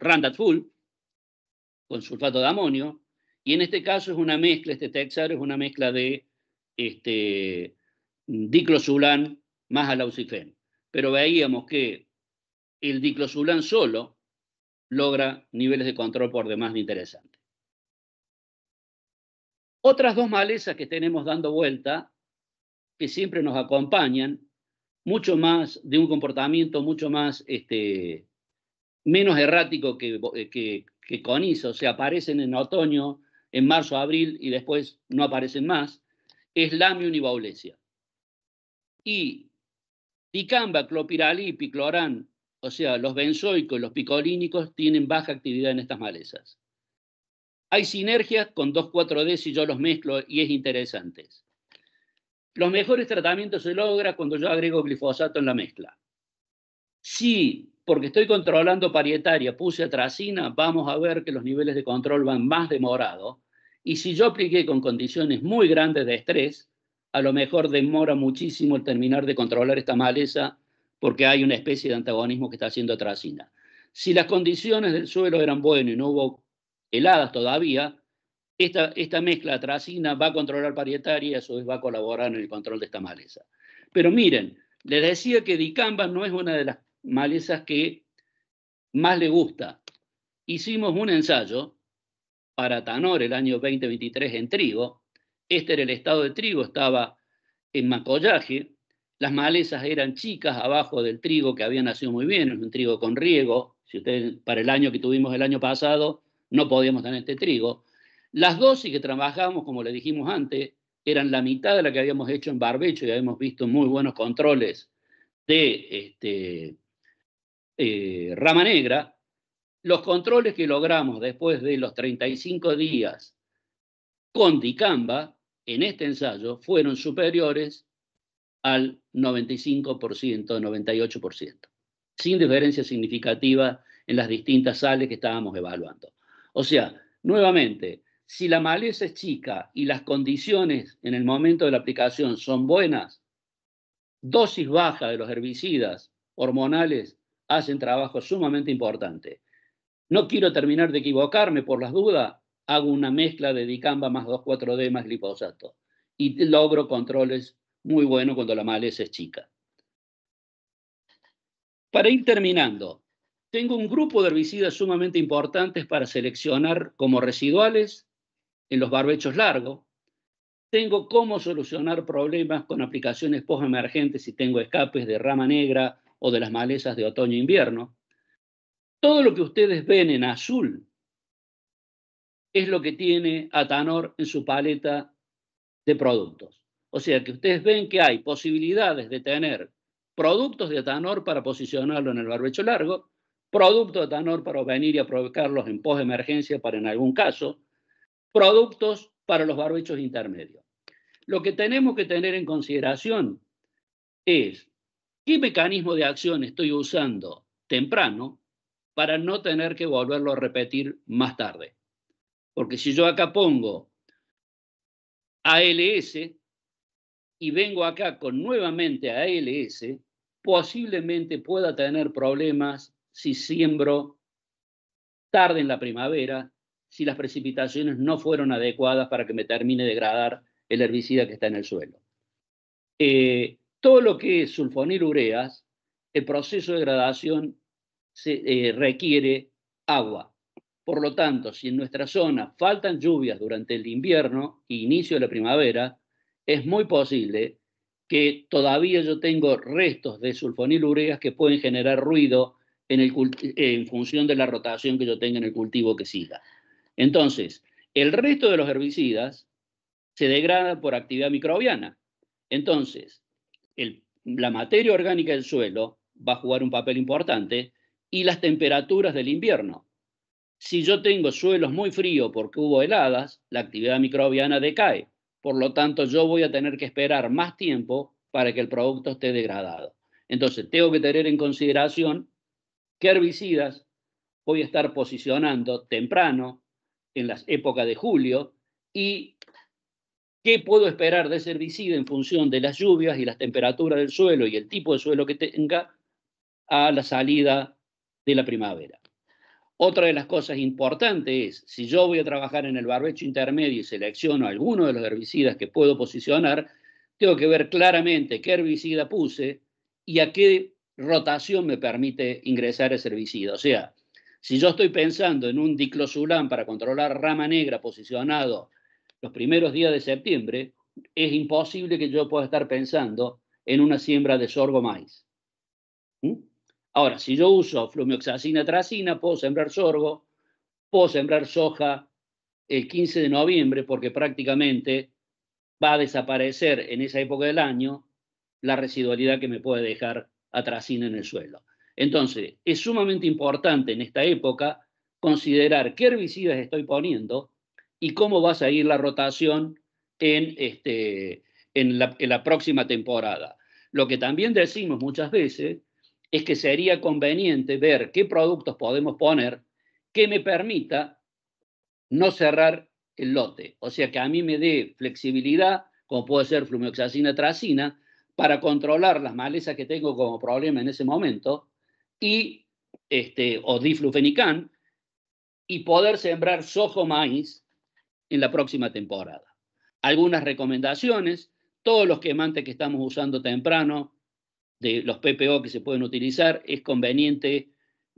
Roundup Full con sulfato de amonio, y en este caso es una mezcla, este Texar es una mezcla de diclosulán más alaucifen. Pero veíamos que el diclosulán solo logra niveles de control por demás de interesantes. Otras dos malezas que tenemos dando vuelta, que siempre nos acompañan, mucho más de un comportamiento mucho más menos errático que coniza, o sea, aparecen en otoño, en marzo, abril, y después no aparecen más, es Lamium y Baulesia. Y dicamba, clopiralí, piclorán, o sea, los benzoicos y los picolínicos tienen baja actividad en estas malezas. Hay sinergias con 2,4-D si yo los mezclo y es interesante. Los mejores tratamientos se logra cuando yo agrego glifosato en la mezcla. Si, porque estoy controlando parietaria, puse atracina, vamos a ver que los niveles de control van más demorados. Y si yo apliqué con condiciones muy grandes de estrés, a lo mejor demora muchísimo el terminar de controlar esta maleza porque hay una especie de antagonismo que está haciendo atracina. Si las condiciones del suelo eran buenas y no hubo heladas todavía, esta mezcla de atracina va a controlar parietaria y a su vez va a colaborar en el control de esta maleza. Pero miren, les decía que dicamba no es una de las malezas que más le gusta. Hicimos un ensayo para Tanor el año 2023 en trigo. Este era el estado de trigo, estaba en macollaje. Las malezas eran chicas abajo del trigo que había nacido muy bien, es un trigo con riego. Si ustedes, para el año que tuvimos el año pasado, no podíamos tener este trigo. Las dosis que trabajamos, como le dijimos antes, eran la mitad de la que habíamos hecho en barbecho y habíamos visto muy buenos controles de rama negra. Los controles que logramos después de los 35 días con dicamba en este ensayo fueron superiores al 95%, 98%, sin diferencia significativa en las distintas sales que estábamos evaluando. O sea, nuevamente, si la maleza es chica y las condiciones en el momento de la aplicación son buenas, dosis baja de los herbicidas hormonales hacen trabajo sumamente importante. No quiero terminar de equivocarme por las dudas, hago una mezcla de dicamba más 2,4-D más glifosato y logro controles muy buenos cuando la maleza es chica. Para ir terminando, tengo un grupo de herbicidas sumamente importantes para seleccionar como residuales en los barbechos largos. Tengo cómo solucionar problemas con aplicaciones post-emergentes si tengo escapes de rama negra o de las malezas de otoño-invierno. Todo lo que ustedes ven en azul es lo que tiene Atanor en su paleta de productos. O sea que ustedes ven que hay posibilidades de tener productos de Atanor para posicionarlo en el barbecho largo, productos de Atanor para venir y aprovecherlos en post-emergencia para en algún caso, productos para los barbechos intermedios. Lo que tenemos que tener en consideración es qué mecanismo de acción estoy usando temprano para no tener que volverlo a repetir más tarde. Porque si yo acá pongo ALS y vengo acá con nuevamente ALS, posiblemente pueda tener problemas si siembro tarde en la primavera, si las precipitaciones no fueron adecuadas para que me termine de degradar el herbicida que está en el suelo. Todo lo que es sulfonilureas, el proceso de degradación requiere agua. Por lo tanto, si en nuestra zona faltan lluvias durante el invierno e inicio de la primavera, es muy posible que todavía yo tengo restos de sulfonilureas que pueden generar ruido en función de la rotación que yo tenga en el cultivo que siga. Entonces, el resto de los herbicidas se degrada por actividad microbiana. Entonces, la materia orgánica del suelo va a jugar un papel importante y las temperaturas del invierno. Si yo tengo suelos muy fríos porque hubo heladas, la actividad microbiana decae. Por lo tanto, yo voy a tener que esperar más tiempo para que el producto esté degradado. Entonces, tengo que tener en consideración qué herbicidas voy a estar posicionando temprano, en las épocas de julio, y qué puedo esperar de ese herbicida en función de las lluvias y las temperaturas del suelo y el tipo de suelo que tenga a la salida de la primavera. Otra de las cosas importantes es, si yo voy a trabajar en el barbecho intermedio y selecciono alguno de los herbicidas que puedo posicionar, tengo que ver claramente qué herbicida puse y a qué rotación me permite ingresar ese herbicida. O sea, si yo estoy pensando en un diclosulán para controlar rama negra posicionado los primeros días de septiembre, es imposible que yo pueda estar pensando en una siembra de sorgo maíz. Ahora, si yo uso flumioxacina tracina, puedo sembrar sorgo, puedo sembrar soja el 15 de noviembre porque prácticamente va a desaparecer en esa época del año la residualidad que me puede dejar atracina en el suelo. Entonces, es sumamente importante en esta época considerar qué herbicidas estoy poniendo y cómo va a seguir la rotación en la próxima temporada. Lo que también decimos muchas veces es que sería conveniente ver qué productos podemos poner que me permita no cerrar el lote. O sea, que a mí me dé flexibilidad, como puede ser flumioxacina tracina, para controlar las malezas que tengo como problema en ese momento, o diflufenicán, y poder sembrar soja o maíz en la próxima temporada. Algunas recomendaciones: todos los quemantes que estamos usando temprano, de los PPO que se pueden utilizar, es conveniente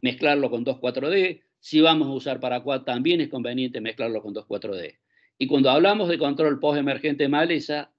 mezclarlo con 2,4-D. Si vamos a usar paraquat, también es conveniente mezclarlo con 2,4-D. Y cuando hablamos de control post-emergente de maleza,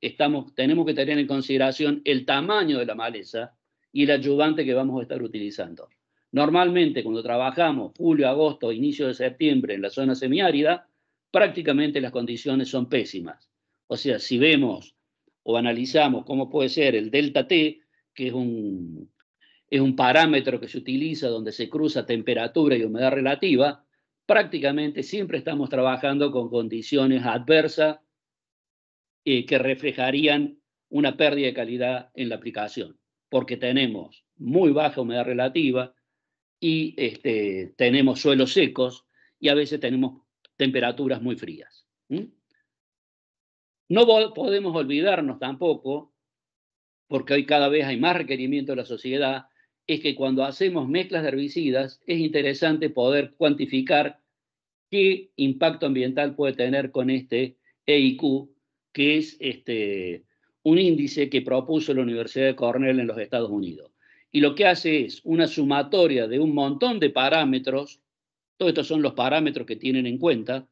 tenemos que tener en consideración el tamaño de la maleza y el adyuvante que vamos a estar utilizando. Normalmente, cuando trabajamos julio, agosto, inicio de septiembre en la zona semiárida, prácticamente las condiciones son pésimas. O sea, si vemos o analizamos cómo puede ser el delta T, que es un parámetro que se utiliza donde se cruza temperatura y humedad relativa, prácticamente siempre estamos trabajando con condiciones adversas que reflejarían una pérdida de calidad en la aplicación, porque tenemos muy baja humedad relativa y tenemos suelos secos y a veces tenemos temperaturas muy frías. No podemos olvidarnos tampoco, porque hoy cada vez hay más requerimiento de la sociedad, es que cuando hacemos mezclas de herbicidas es interesante poder cuantificar qué impacto ambiental puede tener con este EIQ, que es un índice que propuso la Universidad de Cornell en los Estados Unidos. Y lo que hace es una sumatoria de un montón de parámetros. Todos estos son los parámetros que tienen en cuenta,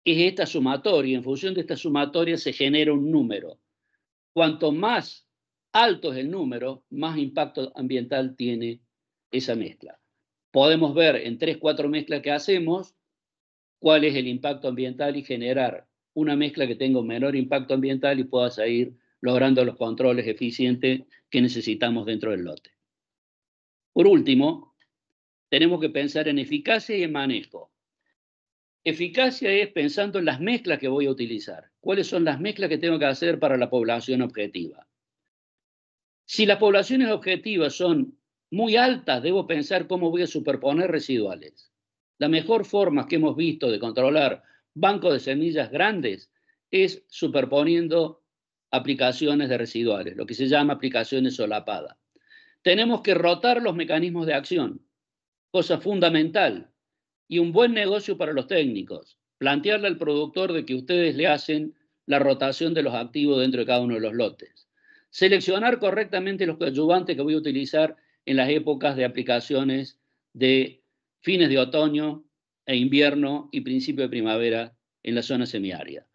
es esta sumatoria. En función de esta sumatoria se genera un número. Cuanto más alto es el número, más impacto ambiental tiene esa mezcla. Podemos ver en 3, 4 mezclas que hacemos cuál es el impacto ambiental y generar una mezcla que tenga un menor impacto ambiental y pueda seguir logrando los controles eficientes que necesitamos dentro del lote. Por último, tenemos que pensar en eficacia y en manejo. Eficacia es pensando en las mezclas que voy a utilizar. ¿Cuáles son las mezclas que tengo que hacer para la población objetiva? Si las poblaciones objetivas son muy altas, debo pensar cómo voy a superponer residuales. La mejor forma que hemos visto de controlar bancos de semillas grandes es superponiendo aplicaciones de residuales, lo que se llama aplicaciones solapadas. Tenemos que rotar los mecanismos de acción, cosa fundamental, y un buen negocio para los técnicos. Plantearle al productor de que ustedes le hacen la rotación de los activos dentro de cada uno de los lotes. Seleccionar correctamente los coadyuvantes que voy a utilizar en las épocas de aplicaciones de fines de otoño e invierno y principio de primavera en la zona semiárida.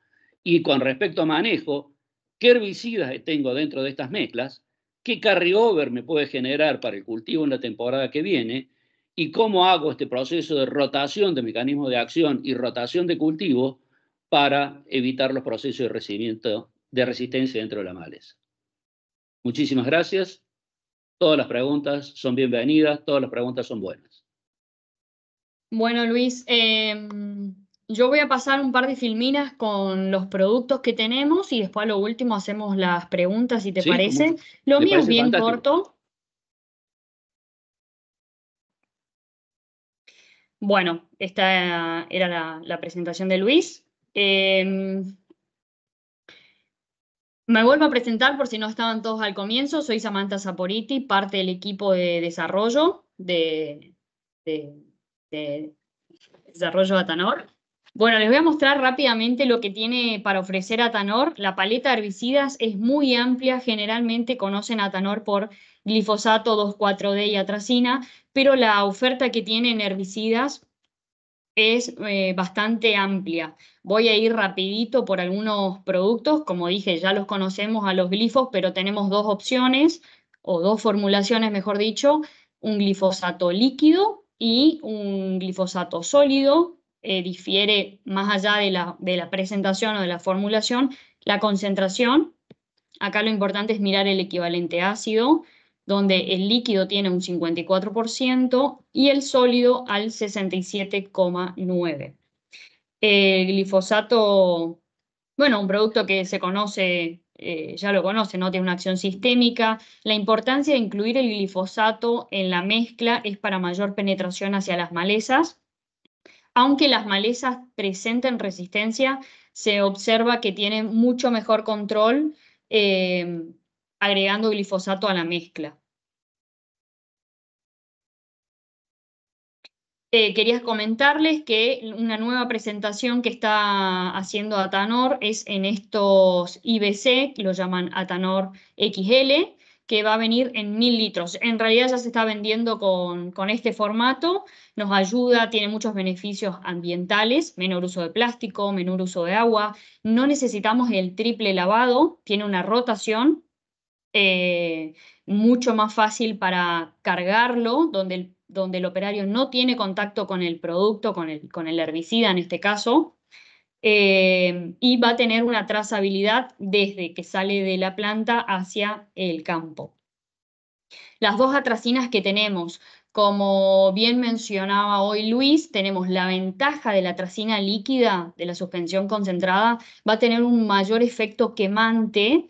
Y con respecto a manejo, ¿qué herbicidas tengo dentro de estas mezclas? ¿Qué carryover me puede generar para el cultivo en la temporada que viene? ¿Y cómo hago este proceso de rotación de mecanismos de acción y rotación de cultivo para evitar los procesos de resistencia dentro de la maleza? Muchísimas gracias. Todas las preguntas son bienvenidas, todas las preguntas son buenas. Bueno, Luis, yo voy a pasar un par de filminas con los productos que tenemos y después a lo último hacemos las preguntas, si te parece. Lo mío es bien corto. Bueno, esta era la presentación de Luis. Me vuelvo a presentar por si no estaban todos al comienzo. Soy Samantha Saporiti, parte del equipo de desarrollo de desarrollo Atanor. Bueno, les voy a mostrar rápidamente lo que tiene para ofrecer Atanor. La paleta de herbicidas es muy amplia. Generalmente conocen a Atanor por glifosato, 2,4-D y atracina, pero la oferta que tiene en herbicidas es bastante amplia. Voy a ir rapidito por algunos productos. Como dije, ya los conocemos a los glifos, pero tenemos dos opciones, o dos formulaciones, mejor dicho, un glifosato líquido y un glifosato sólido. Difiere más allá de la presentación o de la formulación, la concentración. Acá lo importante es mirar el equivalente ácido, donde el líquido tiene un 54% y el sólido al 67,9%. El glifosato, bueno, un producto que se conoce, ya lo conoce, ¿no? Tiene una acción sistémica. La importancia de incluir el glifosato en la mezcla es para mayor penetración hacia las malezas. Aunque las malezas presenten resistencia, se observa que tienen mucho mejor control agregando glifosato a la mezcla. Quería comentarles que una nueva presentación que está haciendo Atanor es en estos IBC, que lo llaman Atanor XL, que va a venir en 1000 litros. En realidad ya se está vendiendo con este formato, nos ayuda, tiene muchos beneficios ambientales, menor uso de plástico, menor uso de agua, no necesitamos el triple lavado, tiene una rotación mucho más fácil para cargarlo, donde el operario no tiene contacto con el producto, con el herbicida en este caso, y va a tener una trazabilidad desde que sale de la planta hacia el campo. Las dos atracinas que tenemos, como bien mencionaba hoy Luis, tenemos la ventaja de la atracina líquida, de la suspensión concentrada, va a tener un mayor efecto quemante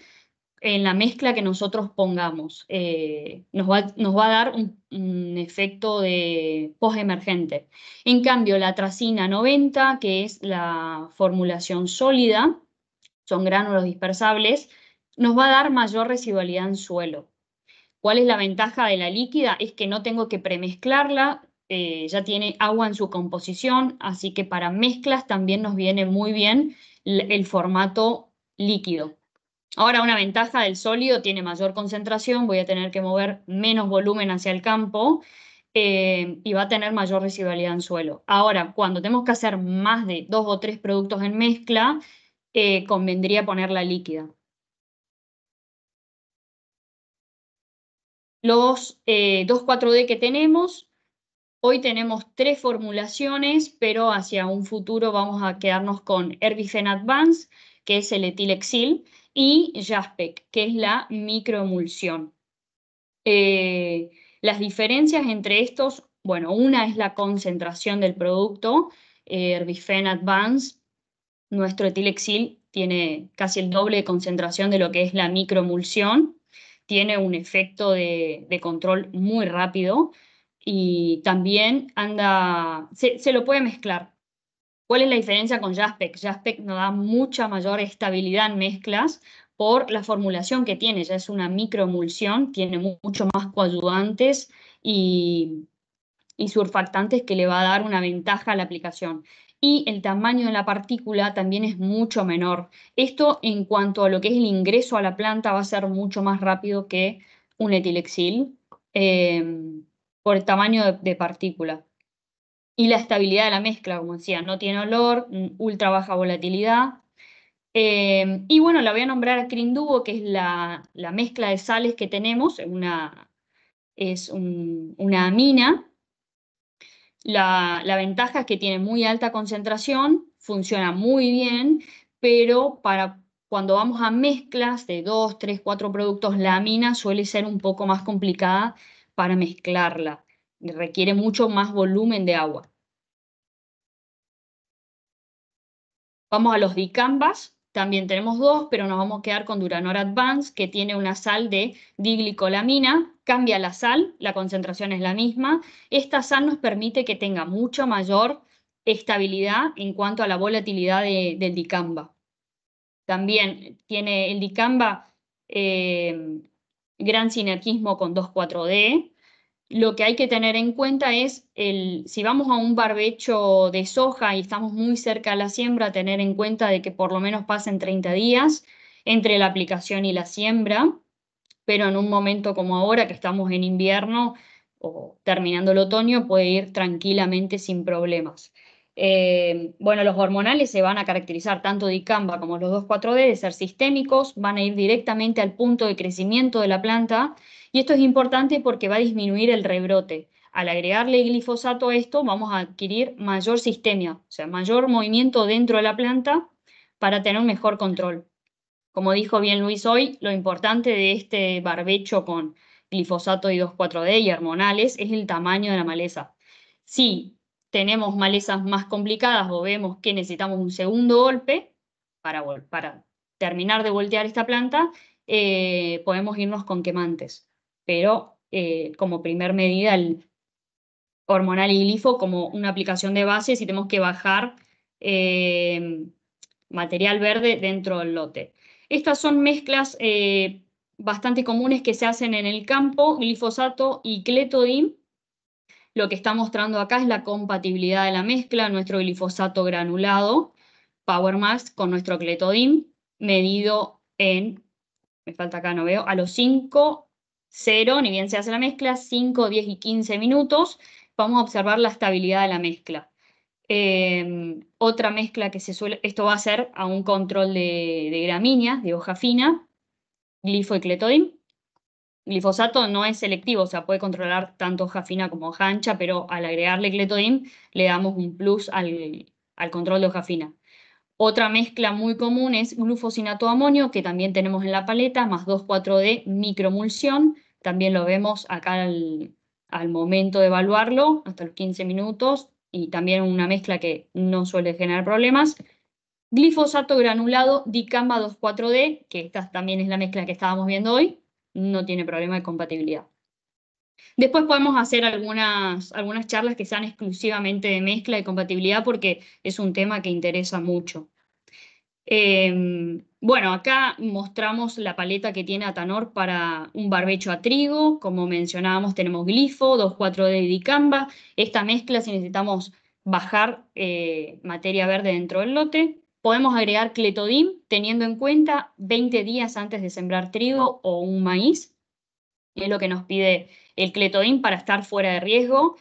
en la mezcla que nosotros pongamos. Nos va a dar un efecto de postemergente. En cambio, la atracina 90, que es la formulación sólida, son gránulos dispersables, nos va a dar mayor residualidad en suelo. ¿Cuál es la ventaja de la líquida? Es que no tengo que premezclarla, ya tiene agua en su composición, así que para mezclas también nos viene muy bien el formato líquido. Ahora, una ventaja del sólido, tiene mayor concentración, voy a tener que mover menos volumen hacia el campo y va a tener mayor residualidad en suelo. Ahora, cuando tenemos que hacer más de 2 o 3 productos en mezcla, convendría ponerla líquida. Los 2,4-D que tenemos, hoy tenemos 3 formulaciones, pero hacia un futuro vamos a quedarnos con Herbifen Advance, que es el etilexil, y Jaspec, que es la microemulsión. Las diferencias entre estos, bueno, una es la concentración del producto. Herbifen Advance, nuestro etilexil, tiene casi el doble de concentración de lo que es la microemulsión. Tiene un efecto de control muy rápido y también se lo puede mezclar. ¿Cuál es la diferencia con Jaspec? Jaspec nos da mucha mayor estabilidad en mezclas por la formulación que tiene. Ya es una microemulsión, tiene mucho más coadyuvantes y surfactantes que le va a dar una ventaja a la aplicación. Y el tamaño de la partícula también es mucho menor. Esto, en cuanto a lo que es el ingreso a la planta, va a ser mucho más rápido que un etilexil por el tamaño de partícula. Y la estabilidad de la mezcla, como decía, no tiene olor, ultra baja volatilidad. Y bueno, la voy a nombrar a Crinduo, que es la mezcla de sales que tenemos, es una amina. La ventaja es que tiene muy alta concentración, funciona muy bien, pero para cuando vamos a mezclas de 2, 3, 4 productos, la amina suele ser un poco más complicada para mezclarla. Requiere mucho más volumen de agua. Vamos a los dicambas, también tenemos 2, pero nos vamos a quedar con Duranor Advance, que tiene una sal de diglicolamina. Cambia la sal, la concentración es la misma. Esta sal nos permite que tenga mucha mayor estabilidad en cuanto a la volatilidad del dicamba. También tiene el dicamba gran sinergismo con 2,4-D. Lo que hay que tener en cuenta es, si vamos a un barbecho de soja y estamos muy cerca de la siembra, tener en cuenta de que por lo menos pasen 30 días entre la aplicación y la siembra, pero en un momento como ahora, que estamos en invierno o terminando el otoño, puede ir tranquilamente sin problemas. Bueno, los hormonales se van a caracterizar, tanto dicamba como los 2,4-D, de ser sistémicos, van a ir directamente al punto de crecimiento de la planta, y esto es importante porque va a disminuir el rebrote. Al agregarle glifosato a esto, vamos a adquirir mayor sistemia, o sea, mayor movimiento dentro de la planta para tener un mejor control. Como dijo bien Luis hoy, lo importante de este barbecho con glifosato y 2,4-D y hormonales es el tamaño de la maleza. Si tenemos malezas más complicadas o vemos que necesitamos un segundo golpe para terminar de voltear esta planta, podemos irnos con quemantes. Pero como primer medida, el hormonal y glifo como una aplicación de base si tenemos que bajar material verde dentro del lote. Estas son mezclas bastante comunes que se hacen en el campo, glifosato y clethodim. Lo que está mostrando acá es la compatibilidad de la mezcla, nuestro glifosato granulado, PowerMax, con nuestro clethodim, medido en, me falta acá, no veo, a los 5, 0, ni bien se hace la mezcla, 5, 10 y 15 minutos, vamos a observar la estabilidad de la mezcla. Otra mezcla que esto va a ser a un control de gramíneas, de hoja fina, glifo y clethodim. Glifosato no es selectivo, o sea, puede controlar tanto hoja fina como hoja ancha, pero al agregarle clethodim le damos un plus al control de hoja fina. Otra mezcla muy común es glufosinato de amonio, que también tenemos en la paleta, más 2,4-D microemulsión. También lo vemos acá al momento de evaluarlo, hasta los 15 minutos, y también una mezcla que no suele generar problemas. Glifosato granulado, dicamba 2,4-D, que esta también es la mezcla que estábamos viendo hoy, no tiene problema de compatibilidad. Después podemos hacer algunas charlas que sean exclusivamente de mezcla y compatibilidad porque es un tema que interesa mucho. Bueno, acá mostramos la paleta que tiene Atanor para un barbecho a trigo. Como mencionábamos, tenemos glifo, 2,4-D y dicamba. Esta mezcla, si necesitamos bajar materia verde dentro del lote, podemos agregar clethodim teniendo en cuenta 20 días antes de sembrar trigo o un maíz. y es lo que nos pide el cletodin para estar fuera de riesgo.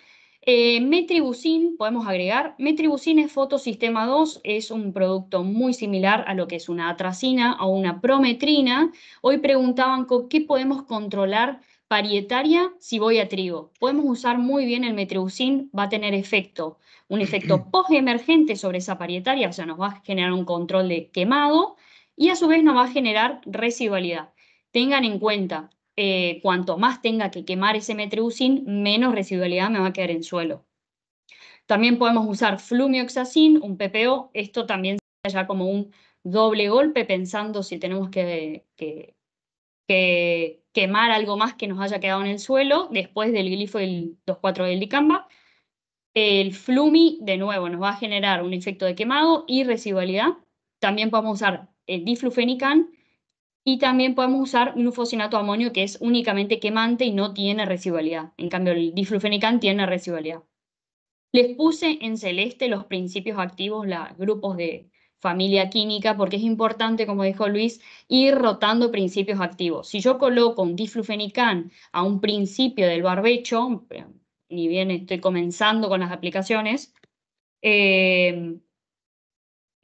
Metribuzin, podemos agregar. Metribuzin es fotosistema 2, es un producto muy similar a lo que es una atracina o una prometrina. Hoy preguntaban con qué podemos controlar parietaria si voy a trigo. Podemos usar muy bien el metribuzin, va a tener un efecto postemergente sobre esa parietaria, o sea, nos va a generar un control de quemado y a su vez nos va a generar residualidad. Tengan en cuenta, cuanto más tenga que quemar ese metribuzin, menos residualidad me va a quedar en suelo. También podemos usar flumioxacin, un PPO, esto también sería ya como un doble golpe, pensando si tenemos que quemar algo más que nos haya quedado en el suelo, después del glifo del 2,4 del dicamba. El flumi, de nuevo, nos va a generar un efecto de quemado y residualidad. También podemos usar el diflufenican, y también podemos usar glufosinato de amonio, que es únicamente quemante y no tiene residualidad. En cambio, el diflufenican tiene residualidad. Les puse en celeste los principios activos, los grupos de familia química, porque es importante, como dijo Luis, ir rotando principios activos. Si yo coloco un diflufenican a un principio del barbecho, ni bien estoy comenzando con las aplicaciones,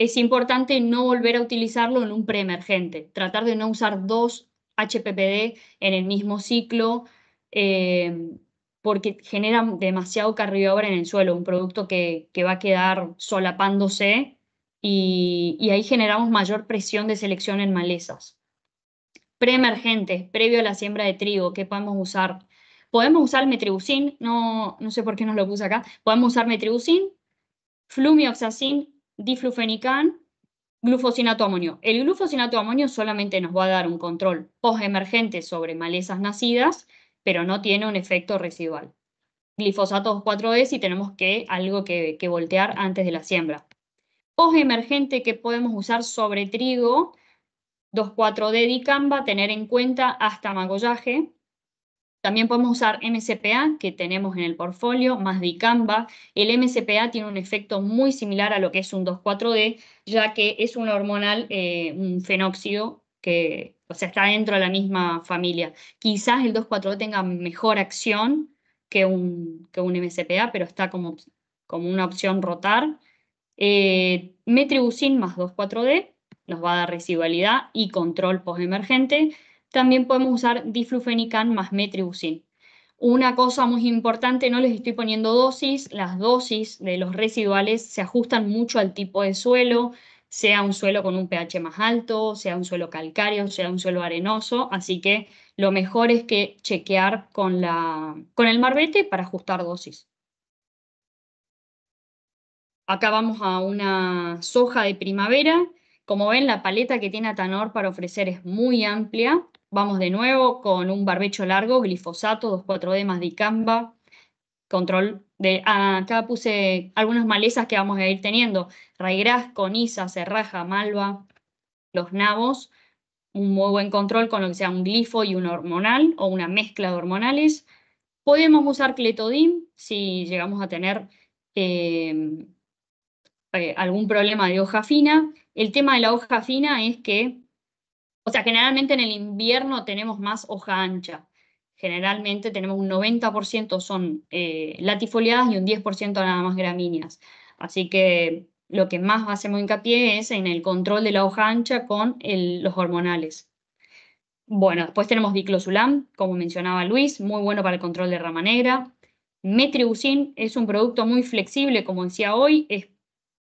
es importante no volver a utilizarlo en un preemergente, tratar de no usar 2 HPPD en el mismo ciclo, porque genera demasiado carriobra en el suelo, un producto que va a quedar solapándose y ahí generamos mayor presión de selección en malezas. Preemergentes, previo a la siembra de trigo, ¿qué podemos usar? Podemos usar metribuzin, no sé por qué no lo puse acá, podemos usar metribuzin, flumioxacin, diflufenican, glufosinato de amonio. El glufosinato de amonio solamente nos va a dar un control postemergente sobre malezas nacidas, pero no tiene un efecto residual. Glifosato 2,4-D si tenemos algo que voltear antes de la siembra. Postemergente que podemos usar sobre trigo, 2,4-D dicamba, tener en cuenta hasta magollaje. También podemos usar MCPA, que tenemos en el portfolio, más dicamba. El MCPA tiene un efecto muy similar a lo que es un 2,4-D, ya que es un hormonal, un fenóxido, que, o sea, está dentro de la misma familia. Quizás el 2,4-D tenga mejor acción que un MCPA, pero está como una opción rotar. Metribuzin más 2,4-D nos va a dar residualidad y control postemergente. También podemos usar diflufenican más metribuzin. Una cosa muy importante, no les estoy poniendo dosis, las dosis de los residuales se ajustan mucho al tipo de suelo, sea un suelo con un pH más alto, sea un suelo calcáreo, sea un suelo arenoso, así que lo mejor es que chequear con el marbete para ajustar dosis. Acá vamos a una soja de primavera. Como ven, la paleta que tiene Atanor para ofrecer es muy amplia. Vamos de nuevo con un barbecho largo, glifosato, 2,4-D más dicamba. Control de... acá puse algunas malezas que vamos a ir teniendo. Raigras, coniza, serraja, malva, los nabos. Un muy buen control con lo que sea un glifo y un hormonal o una mezcla de hormonales. Podemos usar cletodin si llegamos a tener algún problema de hoja fina. El tema de la hoja fina es que, o sea, generalmente en el invierno tenemos más hoja ancha. Generalmente tenemos un 90% son latifoliadas y un 10% nada más gramíneas. Así que lo que más hacemos hincapié es en el control de la hoja ancha con los hormonales. Bueno, después tenemos diclosulam, como mencionaba Luis, muy bueno para el control de rama negra. Metribuzin es un producto muy flexible, como decía hoy,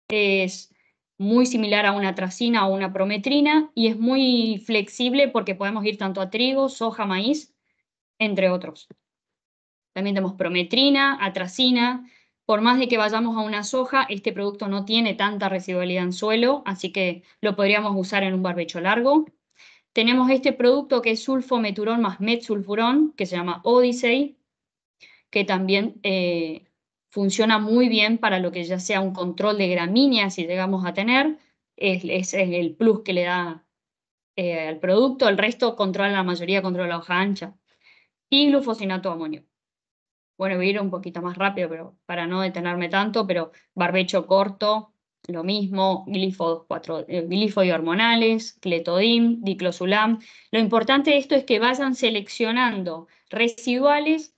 es muy similar a una atracina o una prometrina y es muy flexible porque podemos ir tanto a trigo, soja, maíz, entre otros. También tenemos prometrina, atracina. Por más de que vayamos a una soja, este producto no tiene tanta residualidad en suelo, así que lo podríamos usar en un barbecho largo. Tenemos este producto que es sulfometurón más metsulfurón, que se llama Odyssey, que también funciona muy bien para lo que ya sea un control de gramíneas, si llegamos a tener. Es el plus que le da al producto. El resto la mayoría controla la hoja ancha. Y glufosinato de amonio. Bueno, voy a ir un poquito más rápido pero para no detenerme tanto, pero barbecho corto, lo mismo, glifo y hormonales, clethodim, diclosulam. Lo importante de esto es que vayan seleccionando residuales,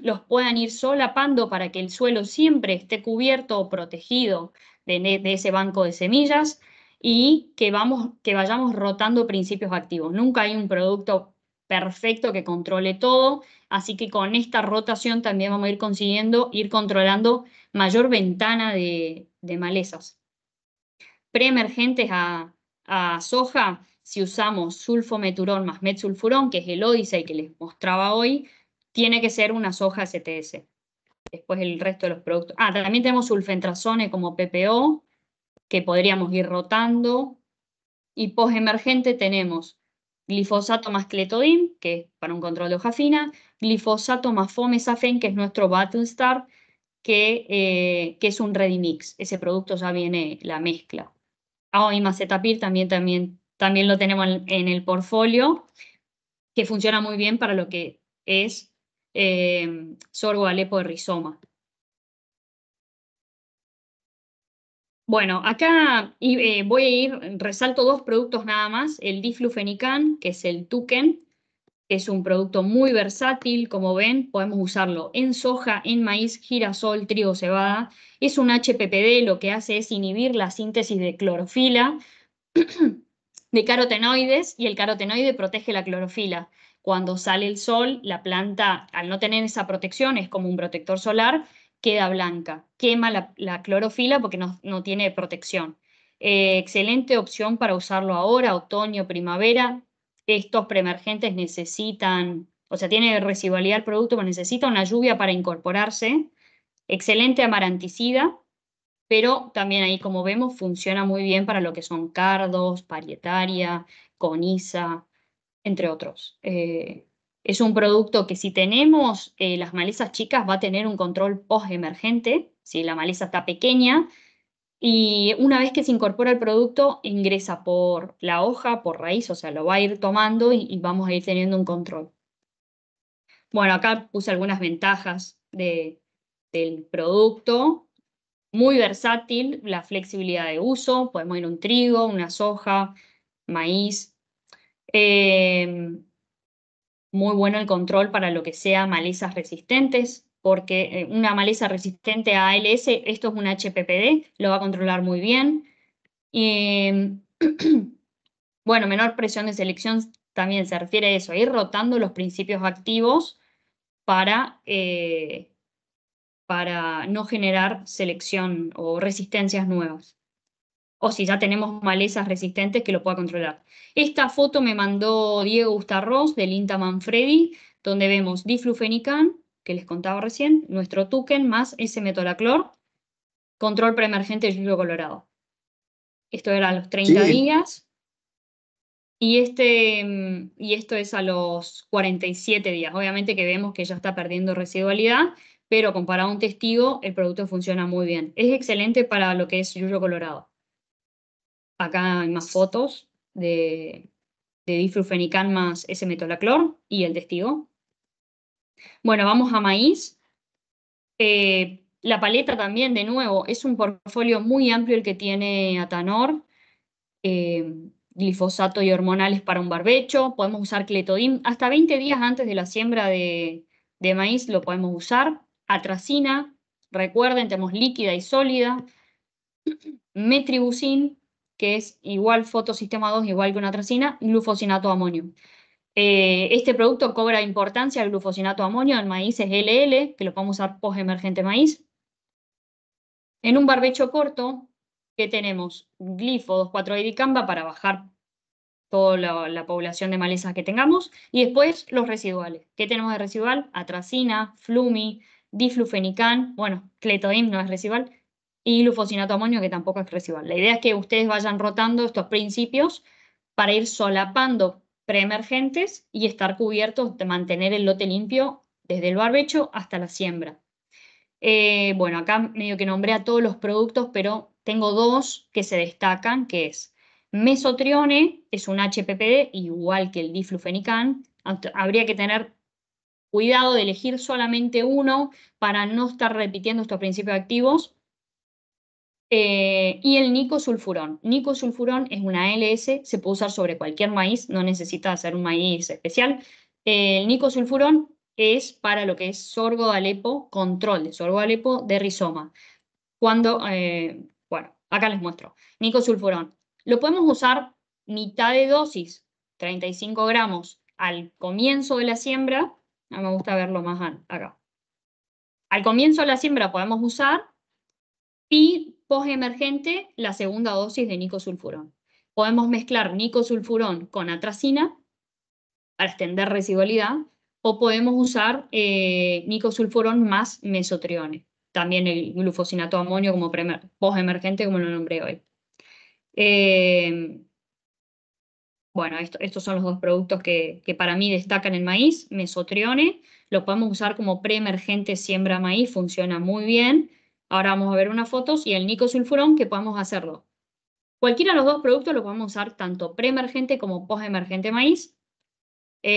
los puedan ir solapando para que el suelo siempre esté cubierto o protegido de ese banco de semillas y que vayamos rotando principios activos. Nunca hay un producto perfecto que controle todo, así que con esta rotación también vamos a ir consiguiendo ir controlando mayor ventana de malezas. Preemergentes a soja, si usamos sulfometurón más metsulfurón, que es el Odyssey que les mostraba hoy, tiene que ser una soja STS. Después el resto de los productos. También tenemos sulfentrazone como PPO, que podríamos ir rotando. Y postemergente tenemos glifosato más clethodim, que es para un control de hoja fina, glifosato más fomesafen, que es nuestro Battlestar, que es un ready mix. Ese producto ya viene la mezcla. Y macetapir también lo tenemos en el portfolio, que funciona muy bien para lo que es sorgo alepo de rizoma. Bueno, acá voy a resalto 2 productos nada más, el diflufenican, que es el Tuken, que es un producto muy versátil, como ven, podemos usarlo en soja, en maíz, girasol, trigo, cebada. Es un HPPD, lo que hace es inhibir la síntesis de clorofila, de carotenoides, y el carotenoide protege la clorofila. Cuando sale el sol, la planta, al no tener esa protección, es como un protector solar, queda blanca, quema la clorofila porque no tiene protección. Excelente opción para usarlo ahora, otoño, primavera. Estos preemergentes necesitan, o sea, tiene residualidad el producto, pero necesita una lluvia para incorporarse. Excelente amaranticida, pero también ahí, como vemos, funciona muy bien para lo que son cardos, parietaria, coniza, entre otros. Es un producto que si tenemos las malezas chicas va a tener un control post-emergente, si la maleza está pequeña, y una vez que se incorpora el producto, ingresa por la hoja, por raíz, o sea, lo va a ir tomando y vamos a ir teniendo un control. Bueno, acá puse algunas ventajas del producto. Muy versátil, la flexibilidad de uso, podemos ir un trigo, una soja, maíz. Muy bueno el control para lo que sea malezas resistentes, porque una maleza resistente a ALS, esto es un HPPD, lo va a controlar muy bien. Bueno, menor presión de selección también se refiere a eso, a ir rotando los principios activos para no generar selección o resistencias nuevas. O si ya tenemos malezas resistentes que lo pueda controlar. Esta foto me mandó Diego Ustarroz del INTA Manfredi, donde vemos diflufenican, que les contaba recién, nuestro Tuken más S-metolaclor, control preemergente de yuyo colorado. Esto era a los 30 días. Y esto es a los 47 días. Obviamente que vemos que ya está perdiendo residualidad, pero comparado a un testigo, el producto funciona muy bien. Es excelente para lo que es yuyo colorado. Acá hay más fotos de diflufenican más S-metolaclor y el testigo. Bueno, vamos a maíz. La paleta también, de nuevo, es un portfolio muy amplio el que tiene Atanor. Glifosato y hormonales para un barbecho. Podemos usar clethodim. Hasta 20 días antes de la siembra de maíz lo podemos usar. Atracina. Recuerden, tenemos líquida y sólida. Metribuzin, que es igual fotosistema 2, igual que una atracina. Glufosinato de amonio. Este producto cobra importancia, el glufosinato de amonio. En maíz es LL, que lo podemos usar post-emergente maíz. En un barbecho corto, que tenemos glifo 2,4-dicamba para bajar toda la población de malezas que tengamos, y después los residuales. ¿Qué tenemos de residual? Atracina, flumi, diflufenican, bueno, clethodim no es residual, y glufosinato de amonio, que tampoco es residual. La idea es que ustedes vayan rotando estos principios para ir solapando preemergentes y estar cubiertos, de mantener el lote limpio desde el barbecho hasta la siembra. Bueno, acá medio que nombré a todos los productos, pero tengo 2 que se destacan, que es mesotrione, es un HPPD, igual que el diflufenican. Habría que tener cuidado de elegir solamente uno para no estar repitiendo estos principios activos. Y el nicosulfurón. Nicosulfurón es una ALS, se puede usar sobre cualquier maíz, no necesita hacer un maíz especial. El nicosulfurón es para lo que es sorgo de Alepo, control de sorgo de Alepo de rizoma. Cuando, bueno, acá les muestro. Nicosulfurón. Lo podemos usar mitad de dosis, 35 gramos, al comienzo de la siembra. A mí me gusta verlo más acá. Al comienzo de la siembra podemos usar y postemergente la segunda dosis de nicosulfurón. Podemos mezclar nicosulfurón con atracina para extender residualidad o podemos usar nicosulfurón más mesotrione. También el glufosinato de amonio como postemergente, como lo nombré hoy. Bueno, estos son los dos productos que para mí destacan el maíz. Mesotrione, lo podemos usar como preemergente siembra maíz, funciona muy bien. Ahora vamos a ver unas fotos y el nicosulfurón que podemos hacerlo. Cualquiera de los dos productos lo podemos usar tanto preemergente como postemergente maíz. Y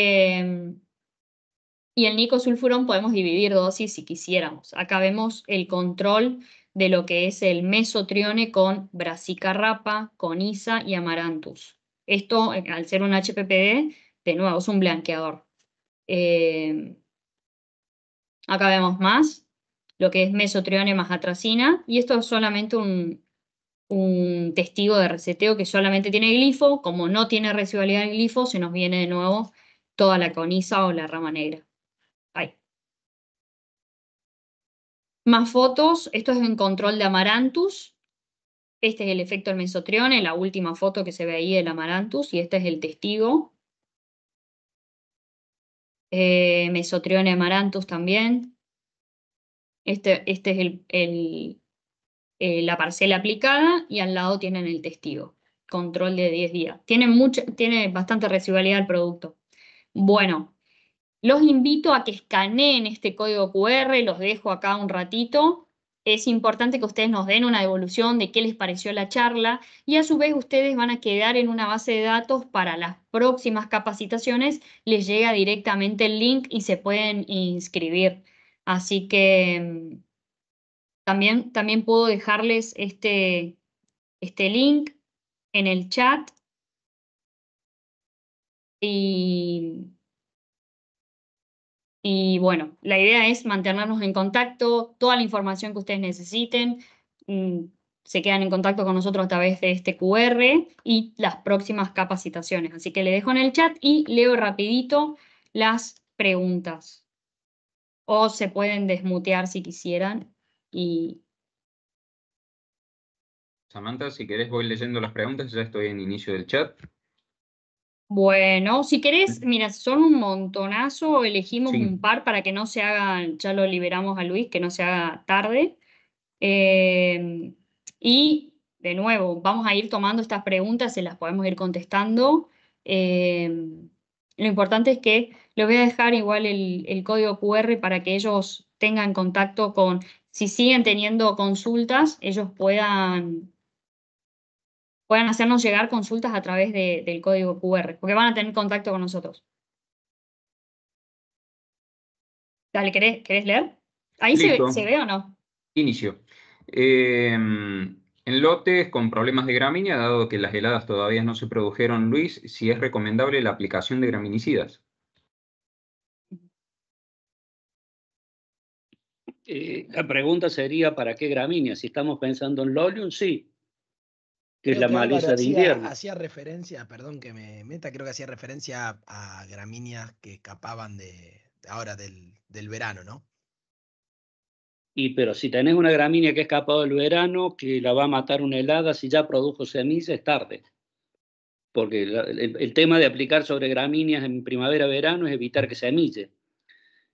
el nicosulfurón podemos dividir dosis si quisiéramos. Acá vemos el control de lo que es el mesotrione con Brassica rapa, Coniza y Amaranthus. Esto, al ser un HPPD, de nuevo, es un blanqueador. Acá vemos más, lo que es mesotrione más atracina, y esto es solamente un testigo de reseteo que solamente tiene glifo. Como no tiene residualidad el glifo, se nos viene de nuevo toda la coniza o la rama negra. Ahí. Más fotos, esto es en control de Amaranthus. Este es el efecto del mesotrione, la última foto que se ve ahí del Amaranthus, y este es el testigo. Mesotrione Amaranthus también. Este es la parcela aplicada y al lado tienen el testigo. Control de 10 días. Tiene bastante residualidad el producto. Bueno, los invito a que escaneen este código QR, los dejo acá un ratito. Es importante que ustedes nos den una devolución de qué les pareció la charla y a su vez ustedes van a quedar en una base de datos para las próximas capacitaciones. Les llega directamente el link y se pueden inscribir. Así que también puedo dejarles este link en el chat y bueno, la idea es mantenernos en contacto, toda la información que ustedes necesiten, se quedan en contacto con nosotros a través de este QR y las próximas capacitaciones. Así que le dejo en el chat y leo rapidito las preguntas. O se pueden desmutear si quisieran. Samantha, si querés voy leyendo las preguntas, ya estoy en inicio del chat. Bueno, si querés, mira, son un montonazo, elegimos Sí. un par para que no se hagan, ya lo liberamos a Luis, que no se haga tarde. Y de nuevo, vamos a ir tomando estas preguntas, se las podemos ir contestando. Lo importante es que les voy a dejar igual el código QR para que ellos tengan contacto con, si siguen teniendo consultas, ellos puedan hacernos llegar consultas a través del código QR, porque van a tener contacto con nosotros. Dale, ¿querés leer? ¿Ahí se ve o no? Inicio. En lotes con problemas de gramínea, dado que las heladas todavía no se produjeron, Luis, si es recomendable la aplicación de graminicidas. La pregunta sería, ¿para qué gramínea? Si estamos pensando en Lolium, sí, que es la Álvaro maleza de invierno. hacía referencia, perdón que me meta, creo que hacía referencia a gramíneas que escapaban del verano, ¿no? Pero si tenés una gramínea que ha escapado del verano, que la va a matar una helada, si ya produjo semilla, es tarde. Porque el tema de aplicar sobre gramíneas en primavera-verano es evitar que semille.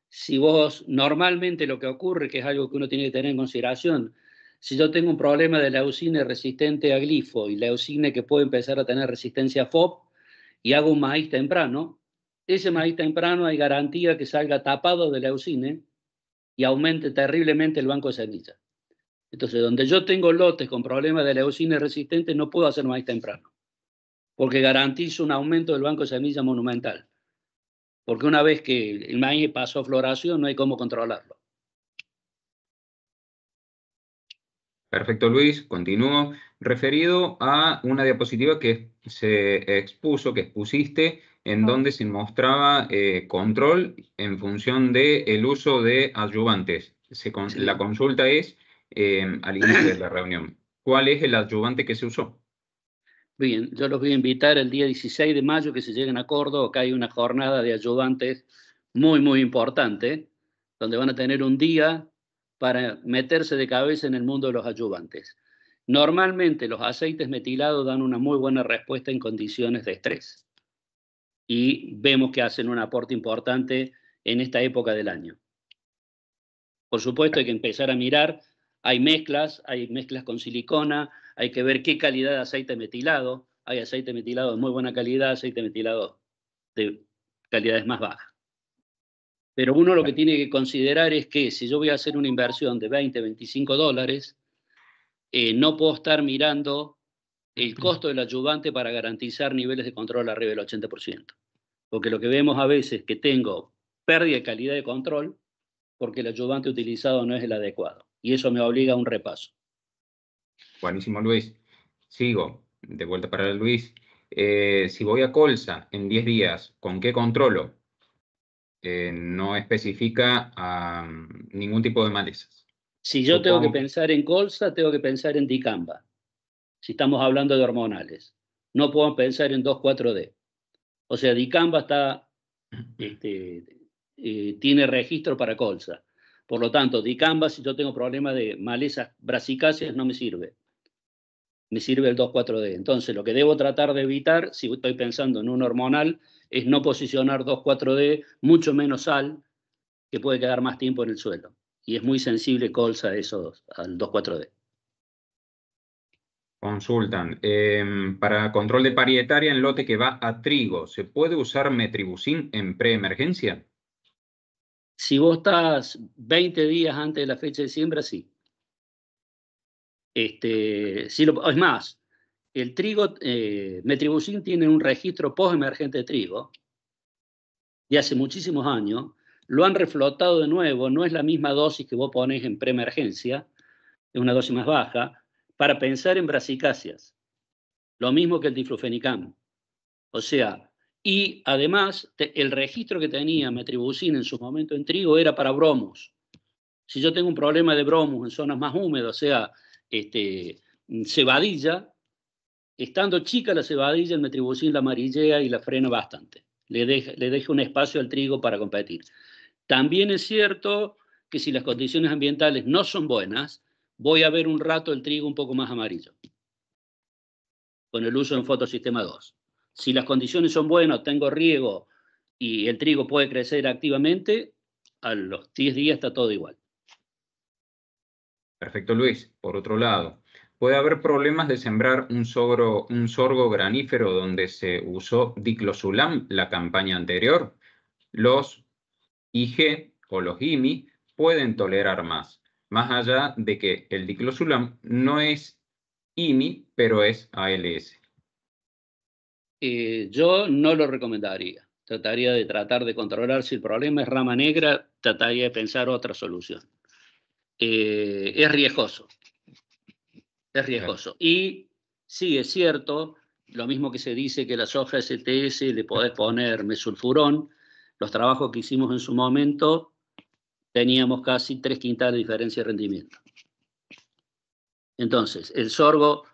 Si vos, normalmente lo que ocurre, que es algo que uno tiene que tener en consideración, si yo tengo un problema de leucine resistente a glifo y leucine que puede empezar a tener resistencia a FOB y hago un maíz temprano, ese maíz temprano hay garantía que salga tapado de leucine y aumente terriblemente el banco de semillas. Entonces, donde yo tengo lotes con problemas de leucine resistente, no puedo hacer maíz temprano, porque garantizo un aumento del banco de semillas monumental. Porque una vez que el maíz pasó a floración, no hay cómo controlarlo. Perfecto, Luis. Continúo. Referido a una diapositiva que se expuso, que expusiste, en donde se mostraba control en función del uso de adyuvantes. La consulta es al inicio de la reunión. ¿Cuál es el adyuvante que se usó? Bien, yo los voy a invitar el día 16 de mayo que se lleguen a Córdoba. Acá hay una jornada de adyuvantes muy, muy importante, donde van a tener un día para meterse de cabeza en el mundo de los adyuvantes. Normalmente los aceites metilados dan una muy buena respuesta en condiciones de estrés. Y vemos que hacen un aporte importante en esta época del año. Por supuesto, hay que empezar a mirar. Hay mezclas con silicona, hay que ver qué calidad de aceite metilado. Hay aceite metilado de muy buena calidad, aceite metilado de calidades más bajas. Pero uno lo que tiene que considerar es que si yo voy a hacer una inversión de 20, 25 dólares, no puedo estar mirando el costo del adyuvante para garantizar niveles de control arriba del 80%. Porque lo que vemos a veces es que tengo pérdida de calidad de control porque el adyuvante utilizado no es el adecuado. Y eso me obliga a un repaso. Buenísimo, Luis. Sigo. De vuelta para Luis. Si voy a colza en 10 días, ¿con qué controlo? No especifica ningún tipo de malezas. Si yo tengo que pensar en colza, tengo que pensar en dicamba. Si estamos hablando de hormonales. No puedo pensar en 2,4-D. O sea, dicamba está, tiene registro para colza. Por lo tanto, dicamba, si yo tengo problemas de malezas brasicáceas, no me sirve. Me sirve el 2,4-D. Entonces, lo que debo tratar de evitar, si estoy pensando en un hormonal, es no posicionar 2,4-D, mucho menos sal, que puede quedar más tiempo en el suelo. Y es muy sensible colza a eso, al 2,4-D. Consultan. Para control de parietaria en lote que va a trigo, ¿se puede usar metribuzin en preemergencia? Si vos estás 20 días antes de la fecha de siembra, sí. Es más, el trigo, metribuzin tiene un registro post-emergente de trigo de hace muchísimos años. Lo han reflotado de nuevo, no es la misma dosis que vos ponés en preemergencia, es una dosis más baja, para pensar en brasicáceas. Lo mismo que el diflufenicam. O sea, y además, el registro que tenía metribuzin en su momento en trigo era para bromus. Si yo tengo un problema de bromus en zonas más húmedas, o sea, cebadilla, estando chica la cebadilla, el metribuzin la amarillea y la frena bastante. Le deja un espacio al trigo para competir. También es cierto que si las condiciones ambientales no son buenas, voy a ver un rato el trigo un poco más amarillo, con el uso en fotosistema 2. Si las condiciones son buenas, tengo riego y el trigo puede crecer activamente, a los 10 días está todo igual. Perfecto, Luis. Por otro lado, ¿puede haber problemas de sembrar un sorgo granífero donde se usó diclosulam la campaña anterior? Los IG o los IMI pueden tolerar más allá de que el diclosulam no es IMI, pero es ALS. Yo no lo recomendaría. Trataría de tratar de controlar. Si el problema es rama negra, trataría de pensar otra solución. Es riesgoso. Es riesgoso. Y sí, es cierto, lo mismo que se dice que la soja STS le podés poner mesulfurón. Los trabajos que hicimos en su momento teníamos casi 3 quintales de diferencia de rendimiento. Entonces, el sorgo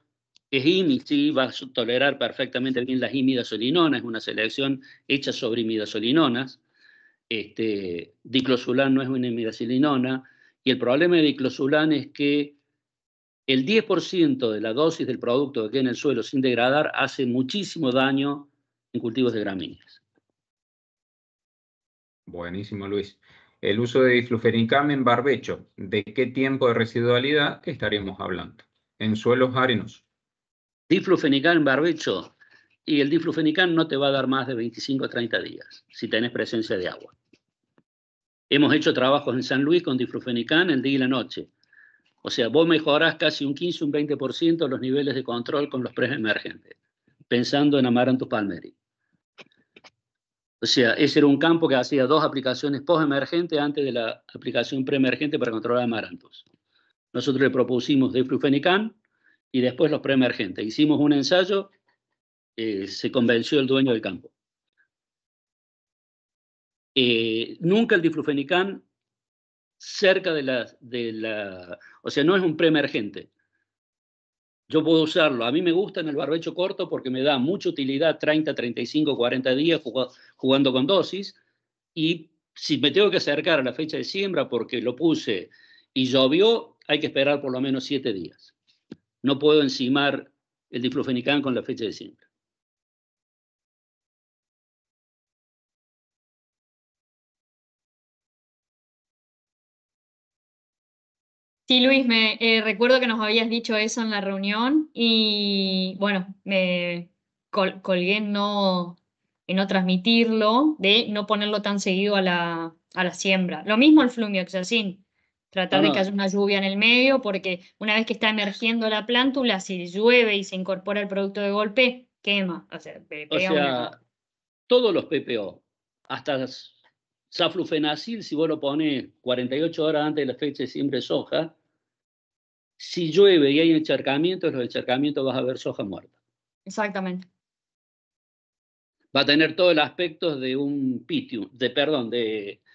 es IMI, sí, va a tolerar perfectamente bien las imidazolinonas, es una selección hecha sobre imidazolinonas. Diclosulam no es una imidazolinona, y el problema de diclosulam es que el 10% de la dosis del producto que queda en el suelo sin degradar hace muchísimo daño en cultivos de gramíneas. Buenísimo, Luis. El uso de diflufenicam en barbecho, ¿de qué tiempo de residualidad estaríamos hablando? En suelos arenosos. Diflufenicam en barbecho, y el diflufenicam no te va a dar más de 25 a 30 días, si tenés presencia de agua. Hemos hecho trabajos en San Luis con diflufenicam el día y la noche. O sea, vos mejorás casi un 15, un 20% los niveles de control con los preemergentes, pensando en Amaranthus palmeri. O sea, ese era un campo que hacía 2 aplicaciones post-emergentes antes de la aplicación preemergente para controlar Amaranthus. Nosotros le propusimos diflufenicán y después los preemergentes. Hicimos un ensayo, se convenció el dueño del campo. Nunca el diflufenicán cerca de la... O sea, no es un preemergente. Yo puedo usarlo. A mí me gusta en el barbecho corto porque me da mucha utilidad 30, 35, 40 días jugando con dosis. Y si me tengo que acercar a la fecha de siembra porque lo puse y llovió, hay que esperar por lo menos 7 días. No puedo encimar el diflufenicán con la fecha de siembra. Sí, Luis, recuerdo que nos habías dicho eso en la reunión y bueno, me colgué en no transmitirlo, de no ponerlo tan seguido a la siembra. Lo mismo el flumioxacin, tratar de que haya una lluvia en el medio, porque una vez que está emergiendo la plántula, si llueve y se incorpora el producto de golpe, quema. O sea, todos los PPO, hasta saflufenacil, si vos lo pones 48 horas antes de la fecha de siembra de soja, si llueve y hay encharcamientos, los encharcamientos vas a ver soja muerta. Exactamente. Va a tener todo el aspecto de un pitium, de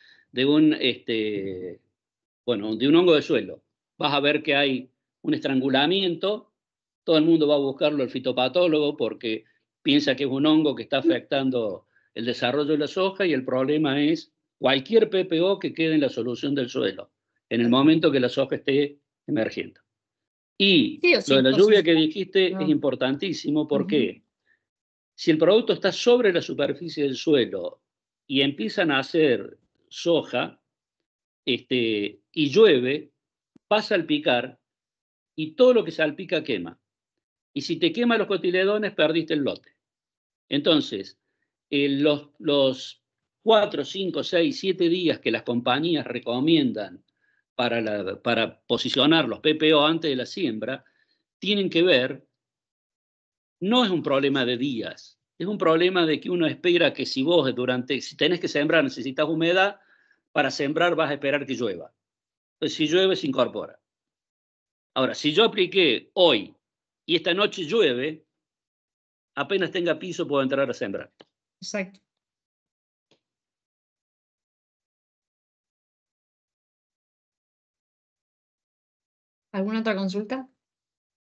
un hongo de suelo. Vas a ver que hay un estrangulamiento, todo el mundo va a buscarlo al fitopatólogo porque piensa que es un hongo que está afectando el desarrollo de la soja y el problema es cualquier PPO que quede en la solución del suelo, en el momento que la soja esté emergiendo. Y lo de la lluvia que dijiste es importantísimo porque si el producto está sobre la superficie del suelo y empiezan a hacer soja y llueve, va a salpicar y todo lo que salpica quema. Y si te quema los cotiledones, perdiste el lote. Entonces, los 4, 5, 6, 7 días que las compañías recomiendan para posicionar los PPO antes de la siembra, tienen que ver, no es un problema de días, es un problema de que uno espera que si tenés que sembrar, necesitas humedad, para sembrar vas a esperar que llueva. Entonces, si llueve, se incorpora. Ahora, si yo apliqué hoy y esta noche llueve, apenas tenga piso puedo entrar a sembrar. Exacto. ¿Alguna otra consulta?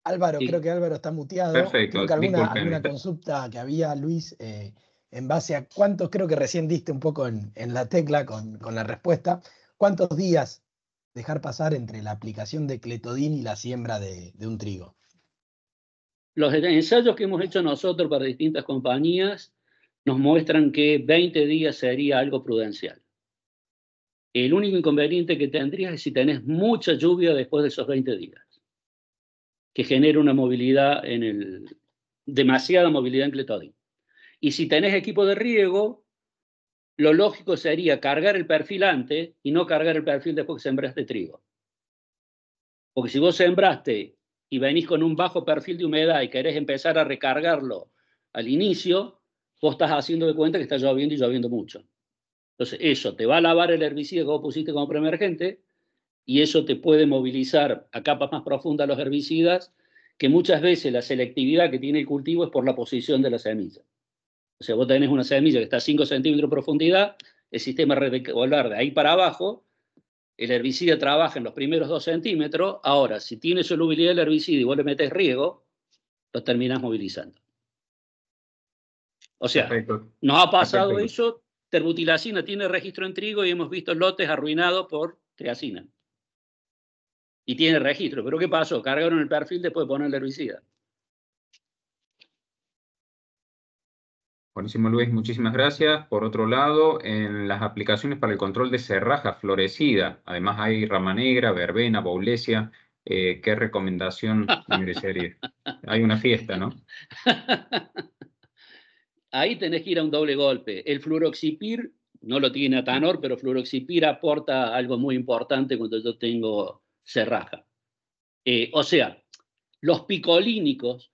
Álvaro, sí. Creo que Álvaro está muteado. Perfecto. Creo que alguna consulta que había, Luis, en base a cuántos, creo que recién diste un poco en la tecla con la respuesta, ¿cuántos días dejar pasar entre la aplicación de cletodin y la siembra de un trigo? Los ensayos que hemos hecho nosotros para distintas compañías nos muestran que 20 días sería algo prudencial. El único inconveniente que tendrías es si tenés mucha lluvia después de esos 20 días, que genera una movilidad demasiada movilidad en cletodin. Y si tenés equipo de riego, lo lógico sería cargar el perfil antes y no cargar el perfil después que sembraste trigo. Porque si vos sembraste y venís con un bajo perfil de humedad y querés empezar a recargarlo al inicio, vos estás haciendo de cuenta que está lloviendo y lloviendo mucho. Entonces, eso te va a lavar el herbicida que vos pusiste como preemergente y eso te puede movilizar a capas más profundas los herbicidas, que muchas veces la selectividad que tiene el cultivo es por la posición de la semilla. O sea, vos tenés una semilla que está a 5 centímetros de profundidad, el sistema reticular de ahí para abajo, el herbicida trabaja en los primeros 2 centímetros, ahora, si tiene solubilidad el herbicida y vos le metés riego, lo terminás movilizando. O sea, perfecto. Nos ha pasado eso, terbutilacina tiene registro en trigo y hemos visto lotes arruinados por triacina. Y tiene registro, pero ¿qué pasó? Cargaron el perfil después de poner el herbicida. Buenísimo, Luis, muchísimas gracias. Por otro lado, en las aplicaciones para el control de cerraja florecida, además hay rama negra, verbena, baulesia. ¿Qué recomendación merecería? Hay una fiesta, ¿no? Ahí tenés que ir a un doble golpe. El fluroxipir, no lo tiene Atanor, pero fluroxipir aporta algo muy importante cuando yo tengo cerraja. O sea, los picolínicos,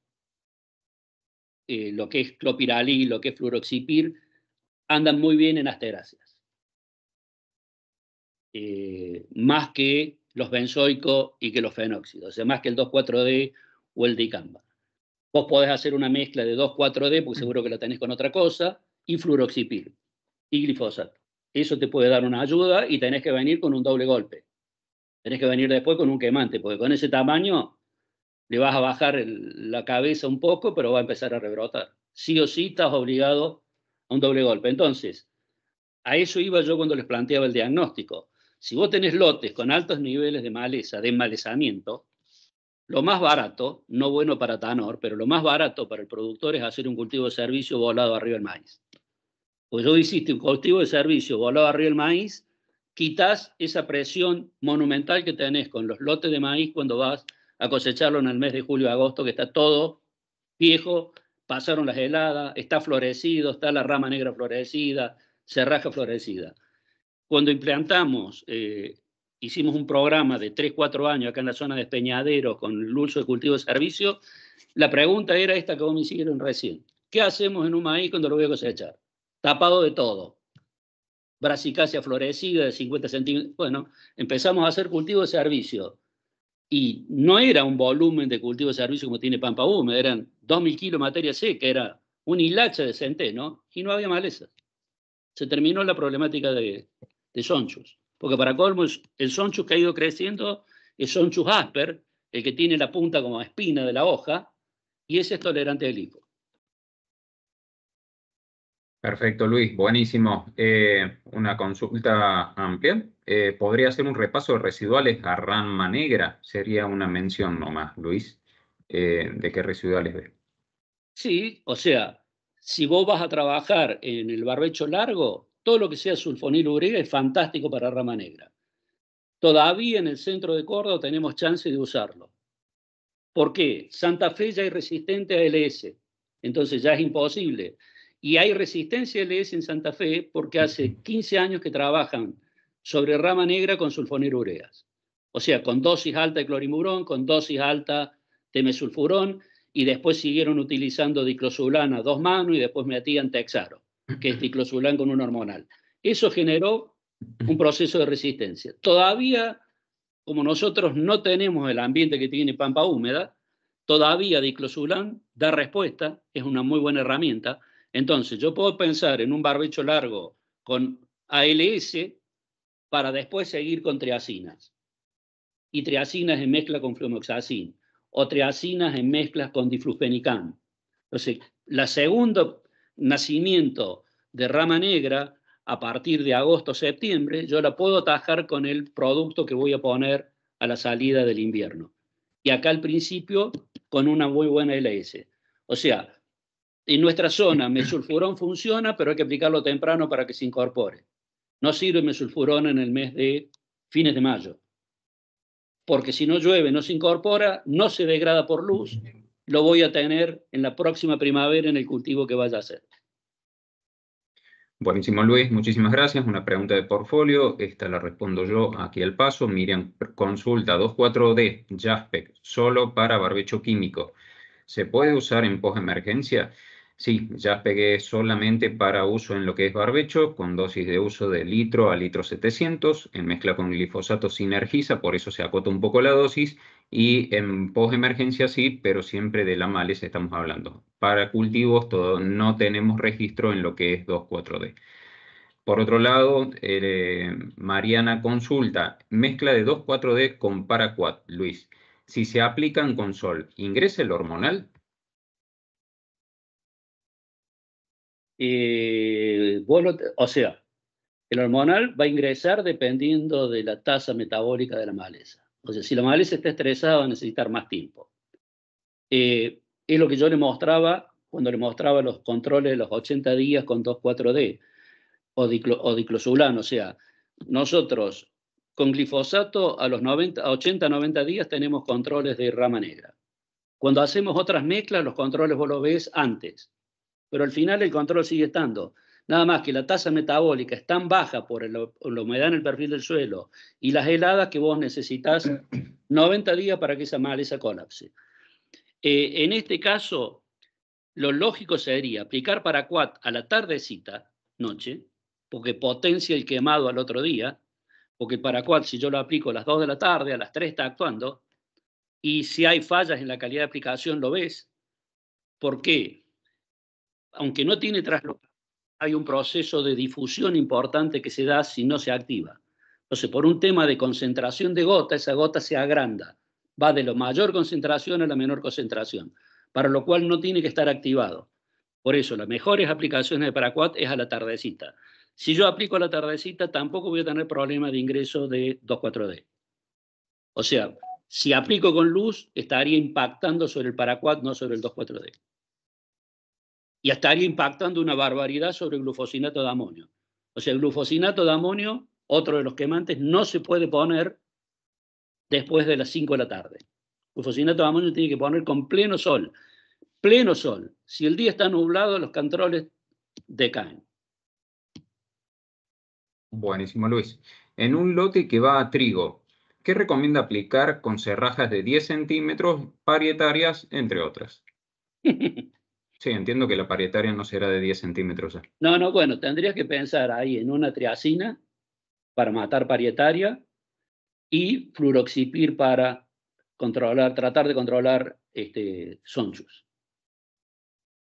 lo que es clopiralí, lo que es fluroxipir, andan muy bien en asteráceas. Más que los benzoicos y que los fenóxidos, o sea, más que el 2,4-D o el dicamba. Vos podés hacer una mezcla de 2,4-D, porque seguro que la tenés con otra cosa, y fluoroxipil y glifosato. Eso te puede dar una ayuda y tenés que venir con un doble golpe. Tenés que venir después con un quemante, porque con ese tamaño le vas a bajar la cabeza un poco, pero va a empezar a rebrotar. Sí o sí estás obligado a un doble golpe. Entonces, a eso iba yo cuando les planteaba el diagnóstico. Si vos tenés lotes con altos niveles de maleza, de enmalezamiento, lo más barato, no bueno para Tanor, pero lo más barato para el productor es hacer un cultivo de servicio volado arriba del maíz. Pues yo hiciste un cultivo de servicio volado arriba del maíz, quitas esa presión monumental que tenés con los lotes de maíz cuando vas a cosecharlo en el mes de julio, agosto, que está todo viejo, pasaron las heladas, está florecido, está la rama negra florecida, cerraja florecida. Cuando implantamos, hicimos un programa de 3-4 años acá en la zona de Peñadero con el uso de cultivo de servicio, la pregunta era esta que vos me hicieron recién. ¿Qué hacemos en un maíz cuando lo voy a cosechar? Tapado de todo. Brassicacia florecida de 50 centímetros. Bueno, empezamos a hacer cultivo de servicio. Y no era un volumen de cultivo de servicio como tiene Pampa Húmeda, eran 2.000 kilos de materia seca, era un hilacha de centeno y no había maleza. Se terminó la problemática de sonchus. Porque para colmo, el sonchus que ha ido creciendo es sonchus asper, el que tiene la punta como espina de la hoja, y ese es tolerante al glifo. Perfecto, Luis, buenísimo. Una consulta amplia. ¿Podría hacer un repaso de residuales a rama negra? Sería una mención nomás, Luis, de qué residuales ves. Sí, o sea, si vos vas a trabajar en el barbecho largo, todo lo que sea sulfonilurea es fantástico para rama negra. Todavía en el centro de Córdoba tenemos chance de usarlo. ¿Por qué? Santa Fe ya es resistente a LS, entonces ya es imposible. Y hay resistencia a LS en Santa Fe porque hace 15 años que trabajan sobre rama negra con sulfonilureas. O sea, con dosis alta de clorimurón, con dosis alta de mesulfurón, y después siguieron utilizando diclosulán a 2 manos y después metían Texaro, que es diclosulán con un hormonal. Eso generó un proceso de resistencia. Todavía, como nosotros no tenemos el ambiente que tiene Pampa Húmeda, todavía diclosulán da respuesta, es una muy buena herramienta. Entonces, yo puedo pensar en un barbecho largo con ALS para después seguir con triacinas. Y triacinas en mezcla con fluomoxacin. O triacinas en mezclas con diflufenicam. Entonces, la segundo nacimiento de rama negra, a partir de agosto-septiembre, yo la puedo atajar con el producto que voy a poner a la salida del invierno. Y acá al principio, con una muy buena LS. O sea, en nuestra zona, mesulfurón funciona, pero hay que aplicarlo temprano para que se incorpore. No sirve mesulfurón en el mes de fines de mayo. Porque si no llueve, no se incorpora, no se degrada por luz, lo voy a tener en la próxima primavera en el cultivo que vaya a hacer. Buenísimo, Luis, muchísimas gracias. Una pregunta de portfolio, esta la respondo yo aquí al paso. Miriam consulta 2,4-D, Jaspec, solo para barbecho químico. ¿Se puede usar en posemergencia? Sí, Jaspec es solamente para uso en lo que es barbecho, con dosis de uso de litro a litro 700, en mezcla con glifosato sinergiza, por eso se acota un poco la dosis, y en posemergencia sí, pero siempre de la maleza estamos hablando. Para cultivos no tenemos registro en lo que es 2,4-D. Por otro lado, Mariana consulta, mezcla de 2,4-D con Paraquat, Luis. Si se aplican con sol, ¿ingresa el hormonal? O sea, el hormonal va a ingresar dependiendo de la tasa metabólica de la maleza. O sea, si la maleza está estresada, va a necesitar más tiempo. Es lo que yo le mostraba cuando le mostraba los controles de los 80 días con 2,4-D o diclosulán. O sea, nosotros con glifosato a los 80-90 días tenemos controles de rama negra. Cuando hacemos otras mezclas, los controles vos los ves antes. Pero al final el control sigue estando. Nada más que la tasa metabólica es tan baja por la humedad en el perfil del suelo y las heladas que vos necesitas 90 días para que esa maleza colapse. En este caso, lo lógico sería aplicar Paraquat a la tardecita, noche, porque potencia el quemado al otro día, Porque el paraquat, si yo lo aplico a las 2 de la tarde, a las 3 está actuando, y si hay fallas en la calidad de aplicación, lo ves. ¿Por qué? Aunque no tiene traslocación, hay un proceso de difusión importante que se da si no se activa. Entonces, por un tema de concentración de gota, esa gota se agranda. Va de la mayor concentración a la menor concentración, para lo cual no tiene que estar activado. Por eso, las mejores aplicaciones de paraquat es a la tardecita. Si yo aplico a la tardecita, tampoco voy a tener problema de ingreso de 2,4-D. O sea, si aplico con luz, estaría impactando sobre el paraquat, no sobre el 2,4-D. Y estaría impactando una barbaridad sobre el glufosinato de amonio. O sea, el glufosinato de amonio, otro de los quemantes, no se puede poner después de las 5 de la tarde. El glufosinato de amonio tiene que poner con pleno sol. Pleno sol. Si el día está nublado, los controles decaen. Buenísimo, Luis. En un lote que va a trigo, ¿qué recomienda aplicar con cerrajas de 10 centímetros, parietarias, entre otras? Sí, entiendo que la parietaria no será de 10 centímetros. No, bueno, tendrías que pensar ahí en una triacina para matar parietaria y fluroxipir para controlar, tratar de controlar sonchus.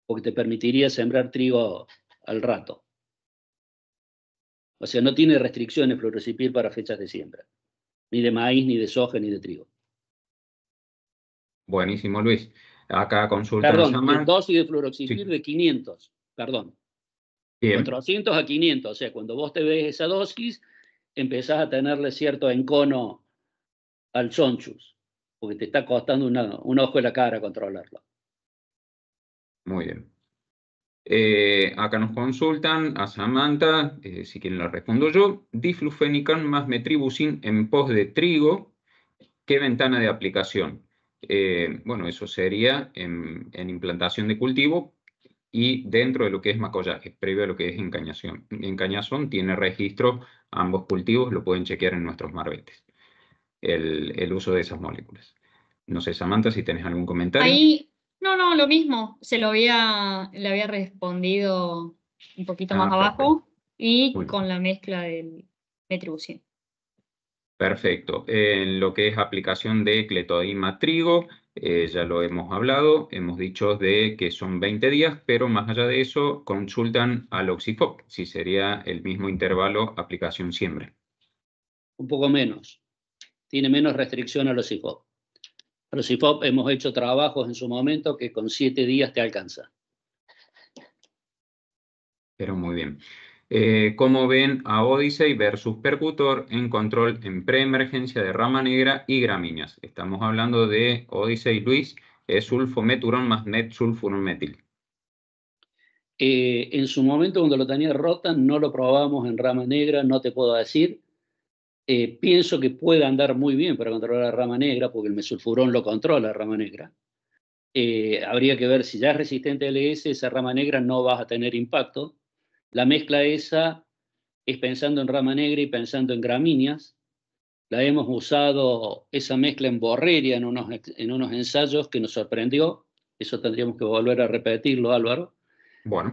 Porque te permitiría sembrar trigo al rato. O sea, no tiene restricciones fluroxipir para fechas de siembra. Ni de maíz, ni de soja, ni de trigo. Buenísimo, Luis. Acá consultan Perdón, Samantha. dosis de fluroxipir Sí. de 500, perdón. Bien. 400 a 500, o sea, cuando vos te ves esa dosis, empezás a tenerle cierto encono al sonchus, porque te está costando un ojo de la cara controlarlo. Muy bien. Acá nos consultan a Samantha, si quieren la respondo yo. Diflufenican más metribuzin en pos de trigo, ¿qué ventana de aplicación? Bueno, eso sería en implantación de cultivo y dentro de lo que es macollaje, previo a lo que es encañación. Encañazón tiene registro ambos cultivos, lo pueden chequear en nuestros marbetes, el uso de esas moléculas. No sé, Samantha, si tenés algún comentario. Ahí, no, lo mismo. Le había respondido un poquito más abajo y con la mezcla del metribuzin. Perfecto. En lo que es aplicación de cletodima trigo, ya lo hemos hablado, hemos dicho de que son 20 días, pero más allá de eso, consultan al Oxifop, si sería el mismo intervalo aplicación siembra. Un poco menos. Tiene menos restricción a los IFOP. A los IFOP hemos hecho trabajos en su momento que con 7 días te alcanza. Pero muy bien. ¿Cómo ven a Odyssey versus Percutor en control en preemergencia de rama negra y gramíneas? Estamos hablando de Odyssey, Luis, es sulfometurón más metsulfurometil. En su momento, cuando lo tenía rota, no lo probamos en rama negra, no te puedo decir. Pienso que puede andar muy bien para controlar la rama negra, porque el mesulfurón lo controla la rama negra. Habría que ver si ya es resistente a LS, esa rama negra no vas a tener impacto. La mezcla esa es pensando en rama negra y pensando en gramíneas. La hemos usado, esa mezcla en borreria, en unos ensayos que nos sorprendió. Eso tendríamos que volver a repetirlo, Álvaro. Bueno.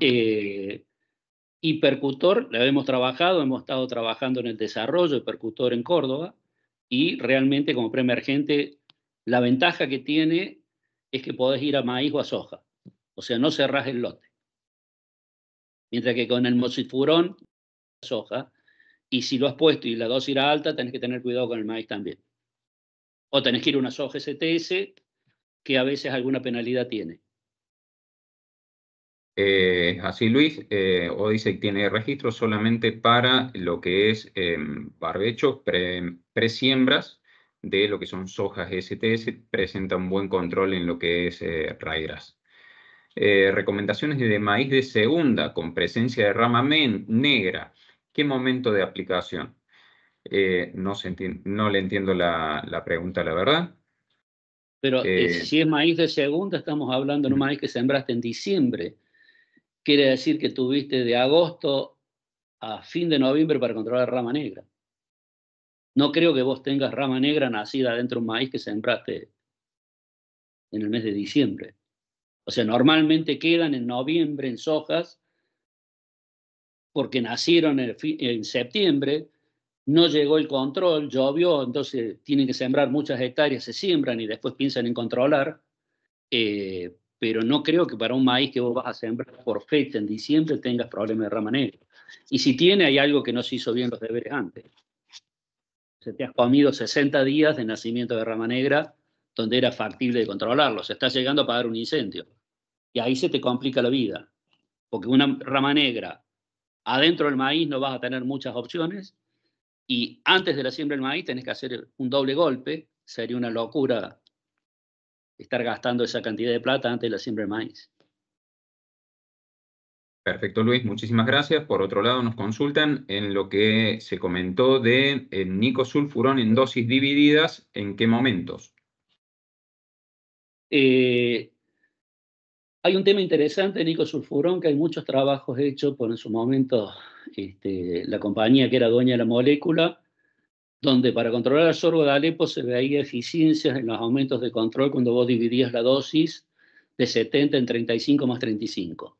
Y Percutor, la hemos trabajado, hemos estado trabajando en el desarrollo de Percutor en Córdoba, y realmente como preemergente, la ventaja que tiene es que podés ir a maíz o a soja. O sea, no cerrás el lote. Mientras que con el moxifurón, soja, y si lo has puesto y la dosis era alta, tenés que tener cuidado con el maíz también. O tenés que ir a una soja STS, que a veces alguna penalidad tiene. Así, Luis, Odyssey tiene registro solamente para lo que es barbecho, presiembras de lo que son sojas STS, presenta un buen control en lo que es rairas. Recomendaciones de maíz de segunda con presencia de rama negra. ¿Qué momento de aplicación? No le entiendo la pregunta, la verdad. Pero si es maíz de segunda, estamos hablando de un maíz que sembraste en diciembre. Quiere decir que tuviste de agosto a fin de noviembre para controlar rama negra. No creo que vos tengas rama negra nacida dentro de un maíz que sembraste en el mes de diciembre. O sea, normalmente quedan en noviembre en sojas porque nacieron en septiembre, no llegó el control, llovió, entonces tienen que sembrar muchas hectáreas, se siembran y después piensan en controlar, pero no creo que para un maíz que vos vas a sembrar por fecha en diciembre tengas problemas de rama negra. Y si tiene, hay algo que no se hizo bien los deberes antes. Se te has comido 60 días de nacimiento de rama negra donde era factible de controlarlo. Se está llegando a apagar un incendio. Y ahí se te complica la vida. Porque una rama negra adentro del maíz no vas a tener muchas opciones. Y antes de la siembra del maíz tenés que hacer un doble golpe. Sería una locura estar gastando esa cantidad de plata antes de la siembra del maíz. Perfecto, Luis, muchísimas gracias. Por otro lado, nos consultan en lo que se comentó de nicosulfurón en dosis divididas, ¿en qué momentos? Hay un tema interesante de nicosulfurón, que hay muchos trabajos hechos por en su momento la compañía que era dueña de la molécula, donde para controlar el sorgo de Alepo se veía eficiencias en los aumentos de control cuando vos dividías la dosis de 70 en 35 más 35.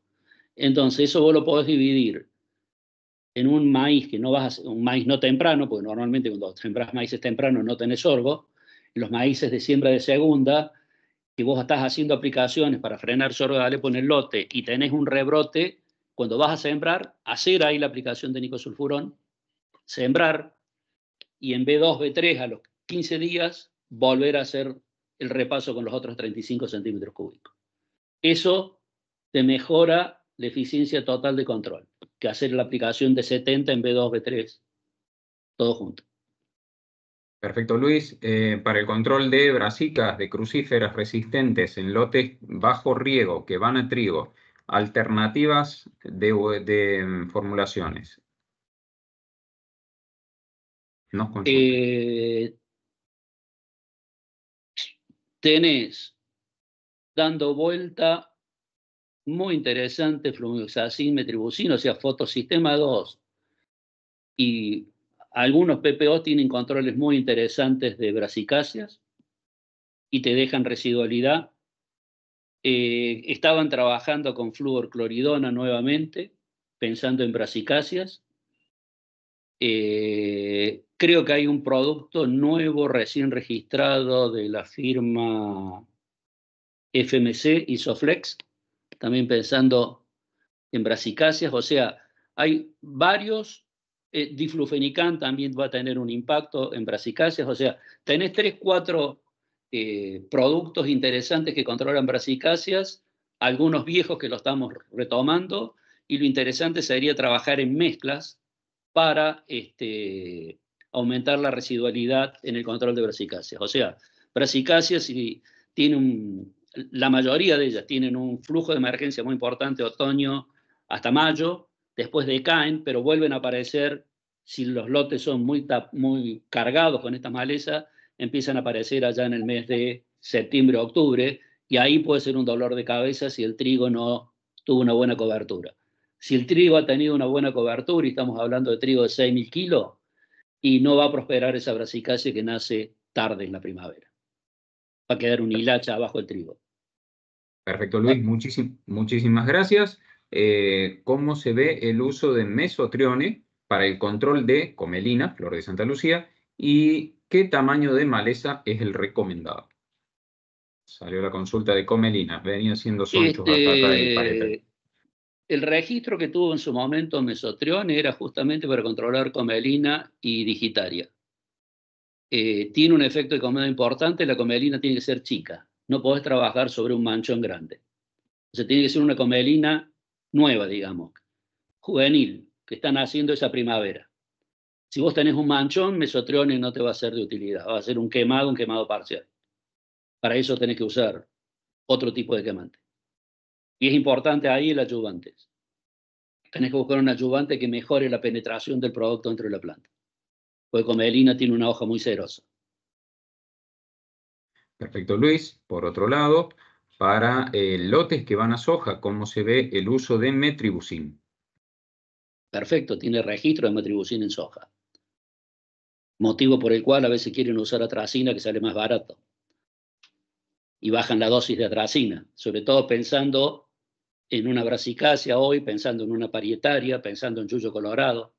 Entonces, eso vos lo podés dividir en un maíz que no vas a, un maíz no temprano, porque normalmente cuando sembrás maíces tempranos no tenés sorgo, en los maíces de siembra de segunda, que vos estás haciendo aplicaciones para frenar sorgo de Alepo en el lote y tenés un rebrote, cuando vas a sembrar, hacer ahí la aplicación de nicosulfurón, sembrar, y en B2, B3, a los 15 días, volver a hacer el repaso con los otros 35 centímetros cúbicos. Eso te mejora la eficiencia total de control, que hacer la aplicación de 70 en B2, B3, todo junto. Perfecto, Luis. Para el control de brasicas, de crucíferas resistentes en lotes bajo riego que van a trigo, alternativas de formulaciones. Nos consultan. Tenés dando vuelta muy interesante flumioxacin, metribuzin, o sea, fotosistema 2. Y algunos PPO tienen controles muy interesantes de brasicáceas y te dejan residualidad. Estaban trabajando con fluorcloridona nuevamente, pensando en brasicáceas. Creo que hay un producto nuevo recién registrado de la firma FMC, Isoflex, también pensando en brasicáceas. O sea, hay varios. Diflufenican también va a tener un impacto en brasicáceas. O sea, tenés 3, 4 productos interesantes que controlan brasicáceas, algunos viejos que lo estamos retomando, y lo interesante sería trabajar en mezclas para aumentar la residualidad en el control de brasicáceas. O sea, brasicáceas, si tiene la mayoría de ellas tienen un flujo de emergencia muy importante otoño hasta mayo, después decaen, pero vuelven a aparecer si los lotes son muy cargados con esta maleza, empiezan a aparecer allá en el mes de septiembre o octubre, y ahí puede ser un dolor de cabeza si el trigo no tuvo una buena cobertura. Si el trigo ha tenido una buena cobertura, y estamos hablando de trigo de 6.000 kilos, y no va a prosperar esa brasicácea que nace tarde en la primavera. Va a quedar un hilacha abajo del trigo. Perfecto, Luis. Muchísimas gracias. ¿Cómo se ve el uso de mesotrione para el control de comelina, flor de Santa Lucía, y qué tamaño de maleza es el recomendado? Salió la consulta de comelina, venía siendo sonchos, batata y pareta. El registro que tuvo en su momento mesotrione era justamente para controlar comelina y digitaria. Tiene un efecto de comida importante, la comelina tiene que ser chica, no podés trabajar sobre un manchón grande. O sea, tiene que ser una comelina nueva, digamos, juvenil, que están haciendo esa primavera. Si vos tenés un manchón, mesotrione no te va a ser de utilidad, va a ser un quemado parcial. Para eso tenés que usar otro tipo de quemante. Y es importante ahí el ayudante. Tenés que buscar un ayudante que mejore la penetración del producto dentro de la planta. Porque comelina tiene una hoja muy cerosa. Perfecto, Luis. Por otro lado, para lotes que van a soja, ¿cómo se ve el uso de metribuzin? Perfecto, tiene registro de metribuzin en soja. Motivo por el cual a veces quieren usar atracina, que sale más barato. Y bajan la dosis de atracina, sobre todo pensando en una brasicácea hoy, pensando en una parietaria, pensando en yuyo colorado.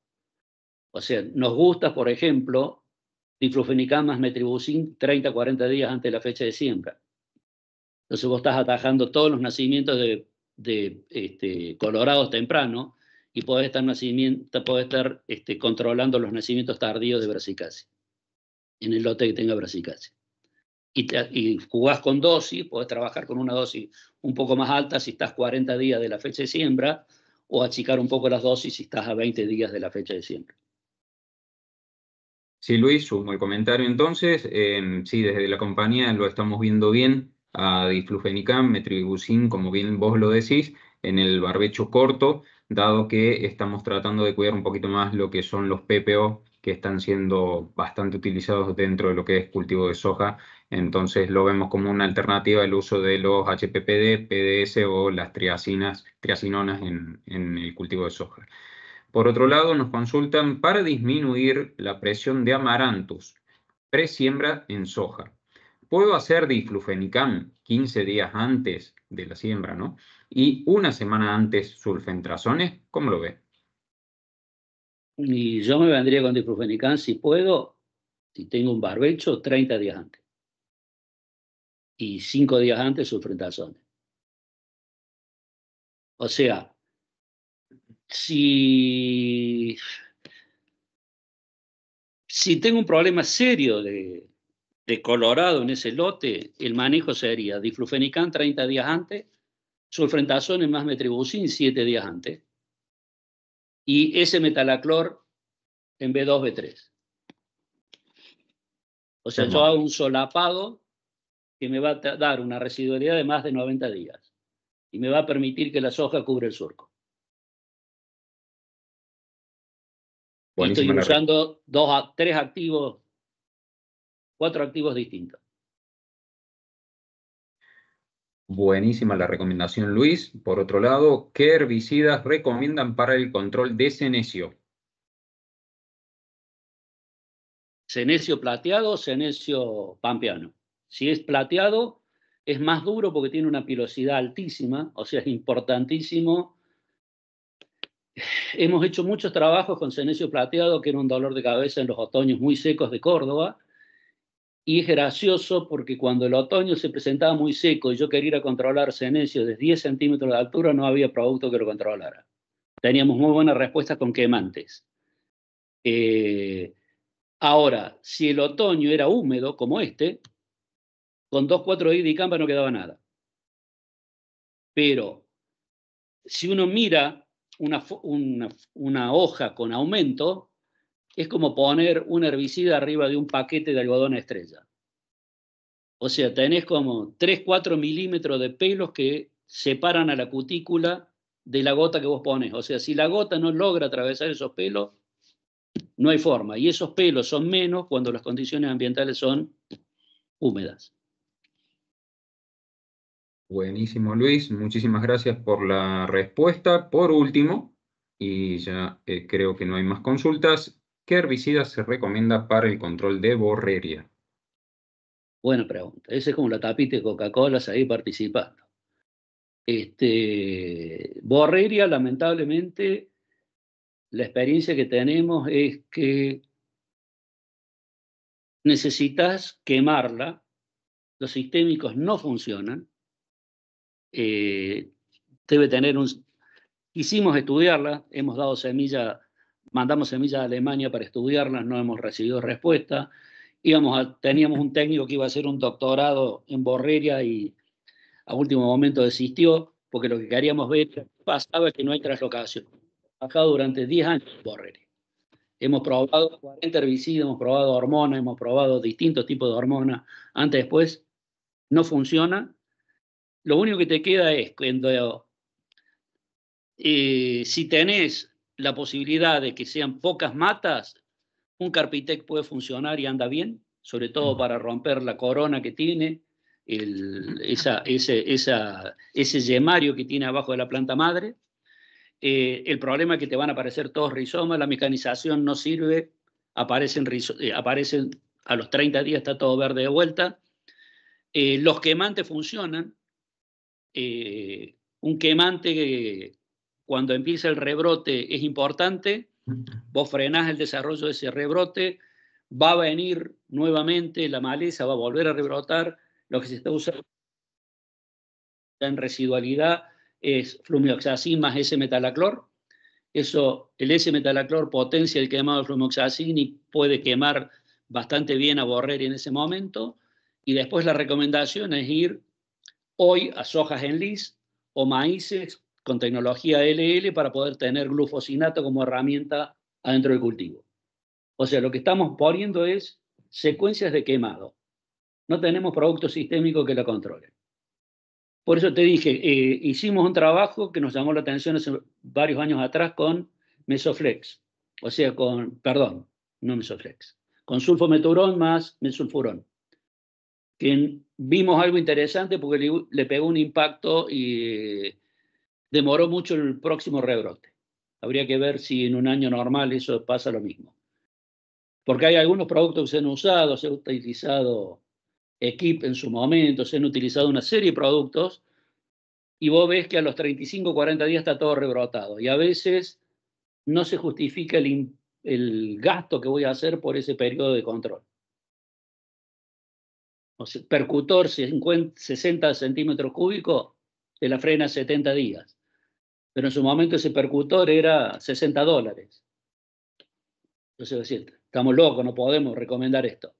O sea, nos gusta, por ejemplo, diflufenicam más metribuzin 30, 40 días antes de la fecha de siembra. Entonces vos estás atajando todos los nacimientos de colorados temprano y podés estar controlando los nacimientos tardíos de brassicacia, en el lote que tenga brassicacia. Y jugás con dosis, podés trabajar con una dosis un poco más alta si estás 40 días de la fecha de siembra, o achicar un poco las dosis si estás a 20 días de la fecha de siembra. Sí, Luis, sumo el comentario entonces. Sí, desde la compañía lo estamos viendo bien a diflufenicam, metribuzin, como bien vos lo decís, en el barbecho corto, dado que estamos tratando de cuidar un poquito más lo que son los PPO, que están siendo bastante utilizados dentro de lo que es cultivo de soja. Entonces lo vemos como una alternativa al uso de los HPPD, PDS o las triacinonas en el cultivo de soja. Por otro lado, nos consultan para disminuir la presión de Amaranthus, presiembra en soja. ¿Puedo hacer diflufenicam 15 días antes de la siembra, ¿no? Y una semana antes sulfentrazones? ¿Cómo lo ve? Y yo me vendría con diflufenicam si puedo, si tengo un barbecho, 30 días antes. Y 5 días antes sulfentrazones. O sea, si tengo un problema serio de colorado en ese lote, el manejo sería diflufenicam 30 días antes, sulfentrazone más metribuzin 7 días antes, y ese metalaclor en B2, B3. O sea, yo hago un solapado que me va a dar una residualidad de más de 90 días y me va a permitir que la soja cubra el surco. Y estoy usando 4 activos distintos. Buenísima la recomendación, Luis. Por otro lado, ¿qué herbicidas recomiendan para el control de senecio? Senecio plateado, senecio pampeano. Si es plateado, es más duro porque tiene una pilosidad altísima, o sea, es importantísimo. Hemos hecho muchos trabajos con senecio plateado, que era un dolor de cabeza en los otoños muy secos de Córdoba, y es gracioso porque cuando el otoño se presentaba muy seco y yo quería ir a controlar senecio de 10 centímetros de altura, no había producto que lo controlara. Teníamos muy buenas respuestas con quemantes. Ahora, si el otoño era húmedo, como este, con 2,4 de dicamba no quedaba nada. Pero si uno mira una hoja con aumento, es como poner un herbicida arriba de un paquete de algodón estrella. O sea, tenés como 3-4 milímetros de pelos que separan a la cutícula de la gota que vos pones. O sea, si la gota no logra atravesar esos pelos, no hay forma. Y esos pelos son menos cuando las condiciones ambientales son húmedas. Buenísimo, Luis. Muchísimas gracias por la respuesta. Por último, y ya creo que no hay más consultas, ¿qué herbicida se recomienda para el control de borreria? Buena pregunta. Esa es como la tapita de Coca-Cola, ahí participando. Borreria, lamentablemente, la experiencia que tenemos es que necesitas quemarla, los sistémicos no funcionan, debe tener Quisimos estudiarla, hemos dado mandamos semilla a Alemania para estudiarla, no hemos recibido respuesta. Teníamos un técnico que iba a hacer un doctorado en borreria y a último momento desistió, porque lo que queríamos ver pasaba que no hay traslocación. Acá durante 10 años en borreria. Hemos probado 40 herbicidas, hemos probado hormonas, hemos probado distintos tipos de hormonas. Antes, después, no funciona. Lo único que te queda es cuando si tenés la posibilidad de que sean pocas matas, un Carpitec puede funcionar y anda bien, sobre todo para romper la corona que tiene, ese yemario que tiene abajo de la planta madre. El problema es que te van a aparecer todos rizomas, la mecanización no sirve, aparecen a los 30 días, está todo verde de vuelta. Los quemantes funcionan. Un quemante cuando empieza el rebrote es importante, Vos frenás el desarrollo de ese rebrote, va a venir nuevamente la maleza, va a volver a rebrotar. Lo que se está usando en residualidad es flumioxacin más S-metalaclor. Eso, el S-metalaclor potencia el quemado de flumioxacin y puede quemar bastante bien a Borreri en ese momento. Y después la recomendación es ir hoy a sojas en lis o maíces con tecnología LL para poder tener glufosinato como herramienta adentro del cultivo. O sea, lo que estamos poniendo es secuencias de quemado. No tenemos productos sistémicos que lo controlen. Por eso te dije, hicimos un trabajo que nos llamó la atención hace varios años atrás con Mesoflex. O sea, no Mesoflex. Con sulfometurón más mesulfurón. Que vimos algo interesante porque le pegó un impacto y demoró mucho el próximo rebrote. Habría que ver si en un año normal eso pasa lo mismo. Porque hay algunos productos que se han usado, se ha utilizado Equip en su momento, se han utilizado una serie de productos y vos ves que a los 35 o 40 días está todo rebrotado. Y a veces no se justifica el gasto que voy a hacer por ese periodo de control. O sea, percutor 60 centímetros cúbicos, te la frena 70 días. Pero en su momento ese percutor era $60. Entonces, estamos locos, no podemos recomendar esto.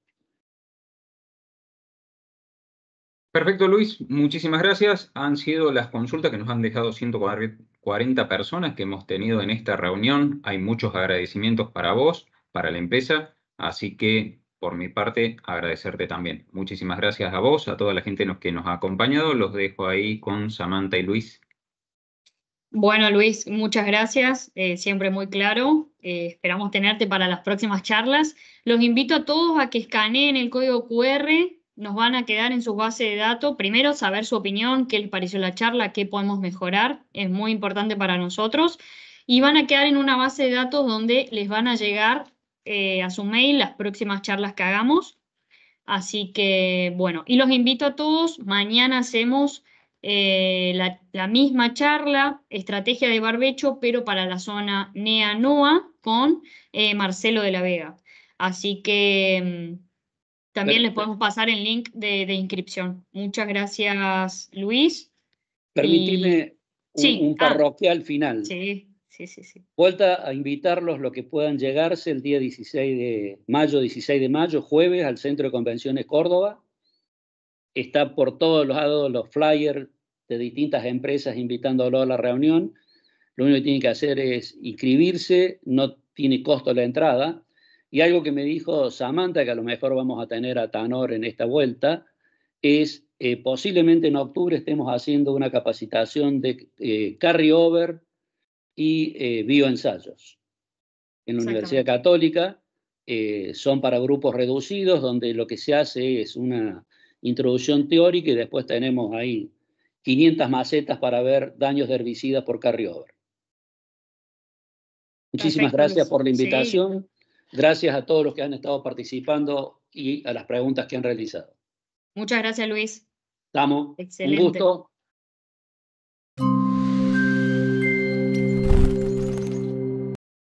Perfecto, Luis. Muchísimas gracias. Han sido las consultas que nos han dejado 140 personas que hemos tenido en esta reunión. Hay muchos agradecimientos para vos, para la empresa. Así que, por mi parte, agradecerte también. Muchísimas gracias a vos, a toda la gente que nos ha acompañado. Los dejo ahí con Samantha y Luis. Bueno, Luis, muchas gracias. Siempre muy claro. Esperamos tenerte para las próximas charlas. Los invito a todos a que escaneen el código QR. Nos van a quedar en sus bases de datos. Primero, saber su opinión, qué les pareció la charla, qué podemos mejorar. Es muy importante para nosotros. Y van a quedar en una base de datos donde les van a llegar a su mail las próximas charlas que hagamos. Así que, bueno, y los invito a todos. Mañana hacemos la misma charla, estrategia de barbecho, pero para la zona NEA-NOA con Marcelo de la Vega. Así que también les podemos pasar el link de inscripción. Muchas gracias, Luis. Permitime un parroquial final. Sí. Vuelta a invitarlos los que puedan llegarse el día 16 de mayo, jueves, al Centro de Convenciones Córdoba. Está por todos lados los flyers de distintas empresas invitándolo a la reunión. Lo único que tienen que hacer es inscribirse, no tiene costo la entrada. Y algo que me dijo Samantha, que a lo mejor vamos a tener a Tanor en esta vuelta, es posiblemente en octubre estemos haciendo una capacitación de carry-over y bioensayos. En la Universidad Católica son para grupos reducidos, donde lo que se hace es una introducción teórica y después tenemos ahí 500 macetas para ver daños de herbicidas por carry-over. Muchísimas gracias por la invitación. Sí. Gracias a todos los que han estado participando y a las preguntas que han realizado. Muchas gracias, Luis. Estamos. Excelente. Un gusto.